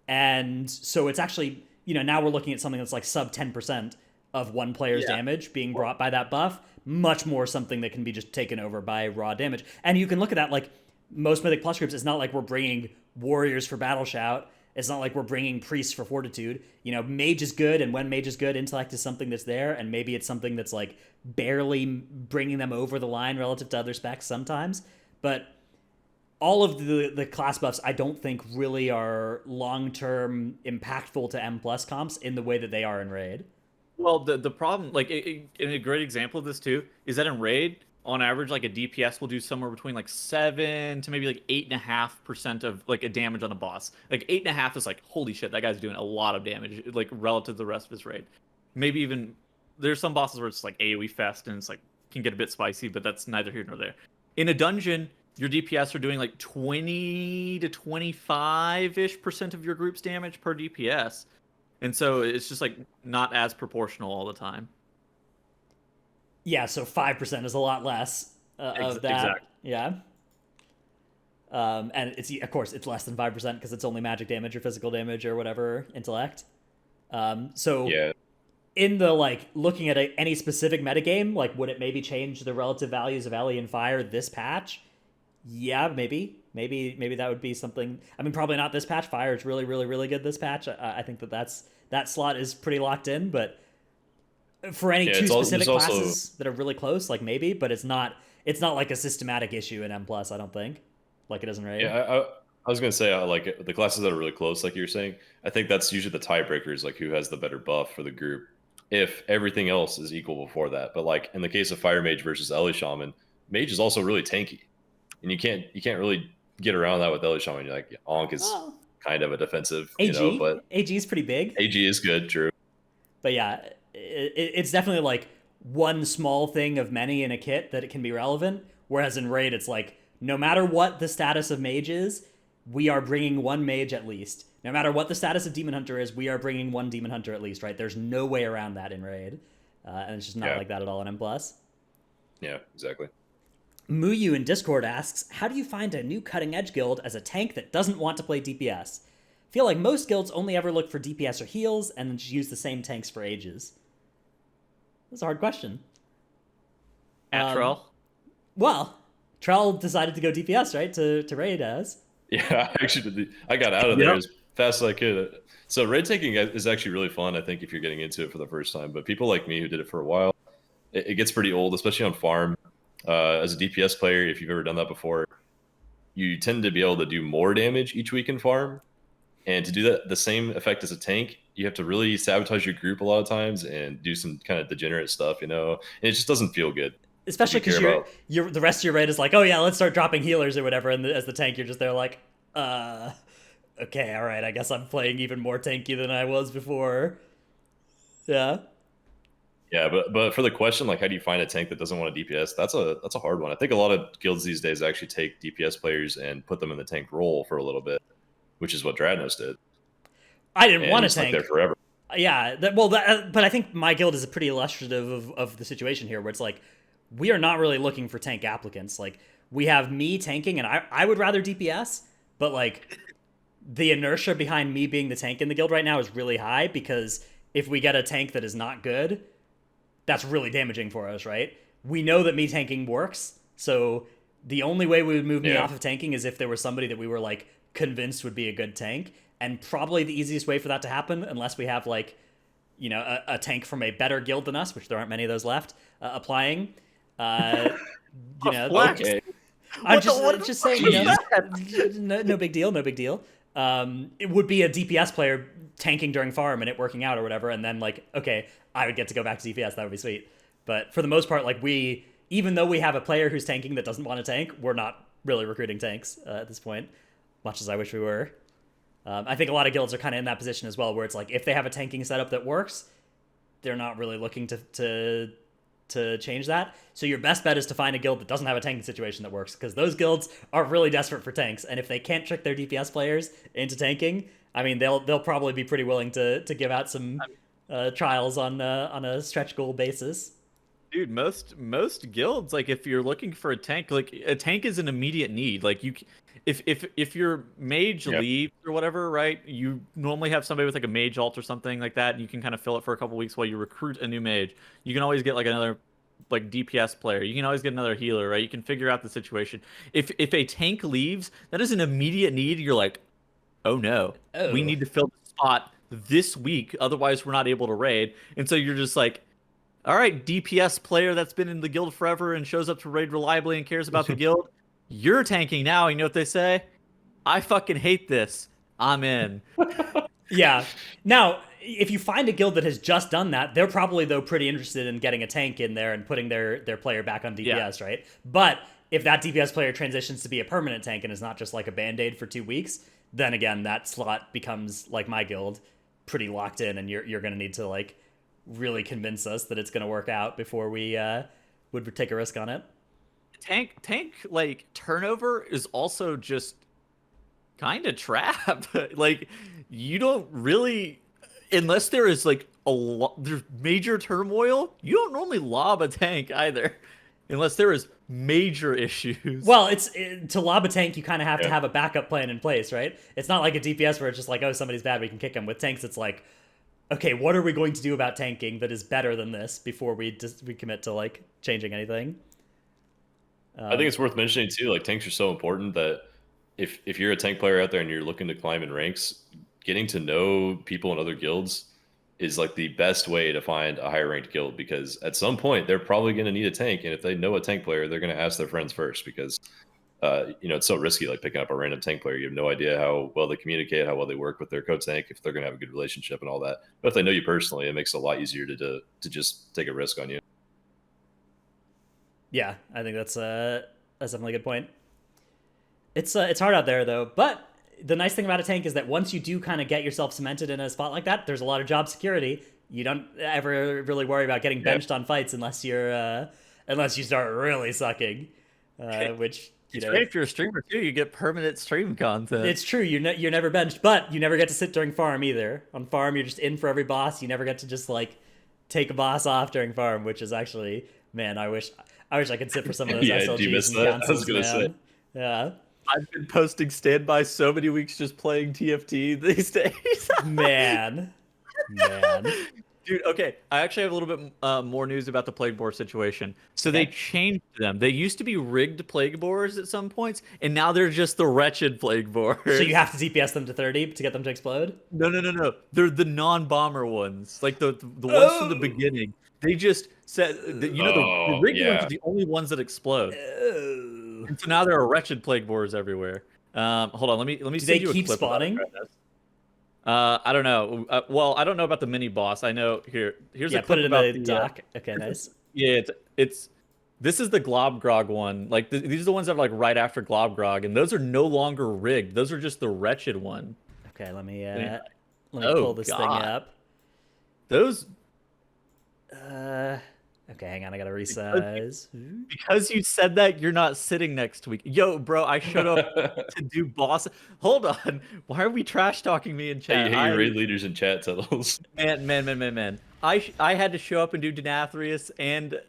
A: And so it's actually, now we're looking at something that's like sub 10% of one player's damage being brought by that buff. Much more something that can be just taken over by raw damage. And you can look at that like most Mythic Plus groups. It's not like we're bringing warriors for Battle Shout. It's not like we're bringing priests for Fortitude. Mage is good, and when mage is good, intellect is something that's there, and maybe it's something that's like barely bringing them over the line relative to other specs sometimes. But all of the class buffs, I don't think really are long-term impactful to M plus comps in the way that they are in Raid.
B: Well, the problem, like, and a great example of this too, is that in Raid, on average, like a DPS will do somewhere between like 7 to maybe like 8.5% of like a damage on a boss. Like 8.5 is like, holy shit, that guy's doing a lot of damage, like relative to the rest of his raid. Maybe even there's some bosses where it's like AoE fest and it's like can get a bit spicy, but that's neither here nor there. In a dungeon, your DPS are doing like 20 to 25-ish% of your group's damage per DPS. And so it's just like not as proportional all the time.
A: Yeah, so 5% is a lot less of that.
B: Exactly.
A: Yeah. And it's, of course, it's less than 5% because it's only magic damage or physical damage or whatever, intellect. So
C: Yeah.
A: in the, like, looking at any specific metagame, like, would it maybe change the relative values of Ellie and Fire this patch? Yeah, maybe. Maybe that would be something. I mean, probably not this patch. Fire is really, really, really good this patch. I think that slot is pretty locked in, but for any two specific classes that are really close, like maybe, but it's not like a systematic issue in M plus, I don't think, like it is in Raid.
C: Yeah, I was gonna say like the classes that are really close, like you're saying. I think that's usually the tiebreakers, like who has the better buff for the group. If everything else is equal before that, but like in the case of Fire Mage versus Ellie Shaman, Mage is also really tanky, and you can't really get around that with Ellie Shaman. You're like Onk is kind of a defensive,
A: AG,
C: but
A: AG is pretty big.
C: AG is good, true.
A: But yeah, it's definitely like one small thing of many in a kit that it can be relevant. Whereas in Raid, it's like no matter what the status of Mage is, we are bringing one Mage at least. No matter what the status of Demon Hunter is, we are bringing one Demon Hunter at least, right? There's no way around that in Raid. And it's just not like that at all in M+.
C: Yeah, exactly.
A: Muyu in Discord asks, how do you find a new cutting-edge guild as a tank that doesn't want to play DPS? Feel like most guilds only ever look for DPS or heals and then just use the same tanks for ages. That's a hard question.
B: Trell?
A: Well, Trell decided to go DPS, right? To Raid as.
C: Yeah, I got out of there as fast as I could. So raid taking is actually really fun, I think, if you're getting into it for the first time. But people like me who did it for a while, it gets pretty old, especially on farm. As a DPS player, if you've ever done that before, you tend to be able to do more damage each week in farm. And to do that, the same effect as a tank, you have to really sabotage your group a lot of times and do some kind of degenerate stuff, And it just doesn't feel good.
A: Especially because you're the rest of your raid is like, oh yeah, let's start dropping healers or whatever, and as the tank, you're just there like, okay, all right, I guess I'm playing even more tanky than I was before. Yeah.
C: Yeah, but for the question, like, how do you find a tank that doesn't want a DPS? That's a hard one. I think a lot of guilds these days actually take DPS players and put them in the tank role for a little bit, which is what Dradnos did.
A: I didn't want a tank
C: there forever.
A: Yeah, but I think my guild is a pretty illustrative of the situation here, where it's like we are not really looking for tank applicants. Like we have me tanking, and I would rather DPS, but like the inertia behind me being the tank in the guild right now is really high because if we get a tank that is not good, that's really damaging for us, right? We know that me tanking works, so the only way we would move me off of tanking is if there was somebody that we were like convinced would be a good tank, and probably the easiest way for that to happen, unless we have like, a tank from a better guild than us, which there aren't many of those left, applying.
C: Okay.
A: I'm just saying, no big deal, no big deal. It would be a DPS player tanking during farm and it working out or whatever, and then like, okay, I would get to go back to DPS, that would be sweet. But for the most part, like even though we have a player who's tanking that doesn't want to tank, we're not really recruiting tanks at this point, much as I wish we were. I think a lot of guilds are kind of in that position as well, where it's like if they have a tanking setup that works, they're not really looking to change that. So your best bet is to find a guild that doesn't have a tanking situation that works, because those guilds are really desperate for tanks, and if they can't trick their DPS players into tanking, I mean they'll probably be pretty willing to give out some trials on a stretch goal basis.
B: Dude, most guilds, like if you're looking for a tank, like a tank is an immediate need. Like if your mage leaves or whatever, right? You normally have somebody with like a mage alt or something like that, and you can kind of fill it for a couple weeks while you recruit a new mage. You can always get like another like DPS player. You can always get another healer, right? You can figure out the situation. If a tank leaves, that is an immediate need. You're like, oh no, we need to fill the spot this week, otherwise we're not able to raid. And so you're just like, all right, DPS player that's been in the guild forever and shows up to raid reliably and cares about the guild. You're tanking now. You know what they say? I fucking hate this. I'm in.
A: Yeah. Now, if you find a guild that has just done that, they're probably, though, pretty interested in getting a tank in there and putting their player back on DPS, right? But if that DPS player transitions to be a permanent tank and is not just like a band-aid for 2 weeks, then again, that slot becomes, like my guild, pretty locked in, and you're going to need to like really convince us that it's going to work out before we would take a risk on it.
B: Tank like turnover is also just kind of trap. Like you don't really, unless there is like there's major turmoil, you don't normally lob a tank either, unless there is major issues.
A: Well, to lob a tank, you kind of have to have a backup plan in place, right? It's not like a DPS where it's just like, oh, somebody's bad, we can kick him. With tanks, it's like, okay, what are we going to do about tanking that is better than this before we commit to like changing anything?
C: I think it's worth mentioning too. Like tanks are so important that if you're a tank player out there and you're looking to climb in ranks, getting to know people in other guilds is like the best way to find a higher ranked guild, because at some point they're probably going to need a tank, and if they know a tank player, they're going to ask their friends first, because it's so risky, like picking up a random tank player. You have no idea how well they communicate, how well they work with their co-tank, if they're going to have a good relationship and all that. But if they know you personally, it makes it a lot easier to just take a risk on you.
A: Yeah, I think that's definitely a good point. It's hard out there though, but the nice thing about a tank is that once you do kind of get yourself cemented in a spot like that, there's a lot of job security. You don't ever really worry about getting benched on fights unless you start really sucking, which.
B: It's great if you're a streamer too. You get permanent stream content.
A: It's true. You're never benched, but you never get to sit during farm either. On farm, you're just in for every boss. You never get to just like take a boss off during farm, which is actually, man, I wish I could sit for some of those SLGs
C: do you miss
A: and
C: that?
A: councils,
C: I was gonna say.
A: Yeah.
B: I've been posting standby so many weeks just playing TFT these days.
A: Man.
B: Dude, okay. I actually have a little bit more news about the Plague Boar situation. So they changed them. They used to be rigged Plague Boars at some points, and now they're just the wretched Plague Boars.
A: So you have to DPS them to 30 to get them to explode?
B: No. They're the non-bomber ones, like the ones from the beginning. They just said, that, the rigged ones are the only ones that explode. And so now there are wretched Plague Boars everywhere. Hold on, let me
A: Do
B: send
A: they
B: you a
A: keep
B: clip
A: spawning?
B: I don't know. Well, I don't know about the mini boss. I know here's a clip
A: put it
B: about
A: in the doc. Okay, nice.
B: Yeah, it's this is the Globgrog one. Like these are the ones that are like right after Globgrog, and those are no longer rigged. Those are just the wretched one.
A: Okay, let me pull this thing up.
B: Those.
A: Okay, hang on, I gotta resize.
B: Because you said that, you're not sitting next week. Yo, bro, I showed up to do boss. Hold on. Why are we trash talking me in chat?
C: Hey, your raid leaders in chat, Tuttles.
B: Man. I had to show up and do Denathrius and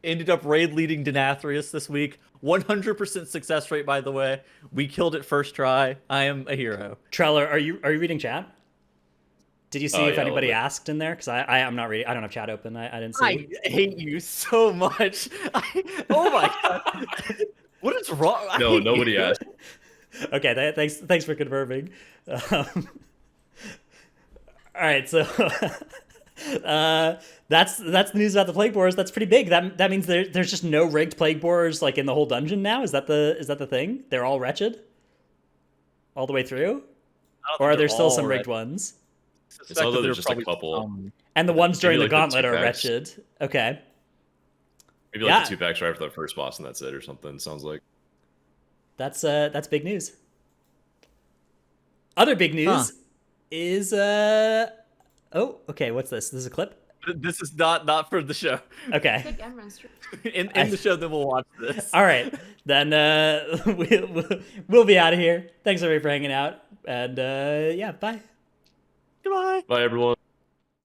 B: ended up raid leading Denathrius this week. 100% success rate, by the way. We killed it first try. I am a hero.
A: Treller, are you reading chat? Did you see if
C: yeah,
A: anybody asked in there? Because I'm not reading. I don't have chat open. I didn't see.
B: I hate you so much. Oh my god. What is wrong?
C: No, nobody asked.
A: Okay, thanks for confirming. All right, so that's the news about the Plague Boars. That's pretty big. That means there's just no rigged Plague Boars like in the whole dungeon now. Is that the thing? They're all wretched, all the way through, or are there still some rigged ones?
C: It's although there's just a couple.
A: And the ones during the
C: like
A: gauntlet
C: the
A: are wretched. Okay.
C: Maybe like the 2 packs right after the first boss, and that's it, or something. Sounds like.
A: That's big news. Other big news is oh, okay, what's this? This is a clip?
B: This is not for the show.
A: Okay.
D: Take Emran's stream.
B: In the show, then we'll watch this.
A: All right. Then we'll be out of here. Thanks everybody for hanging out. And yeah, bye.
B: Goodbye.
C: Bye, everyone.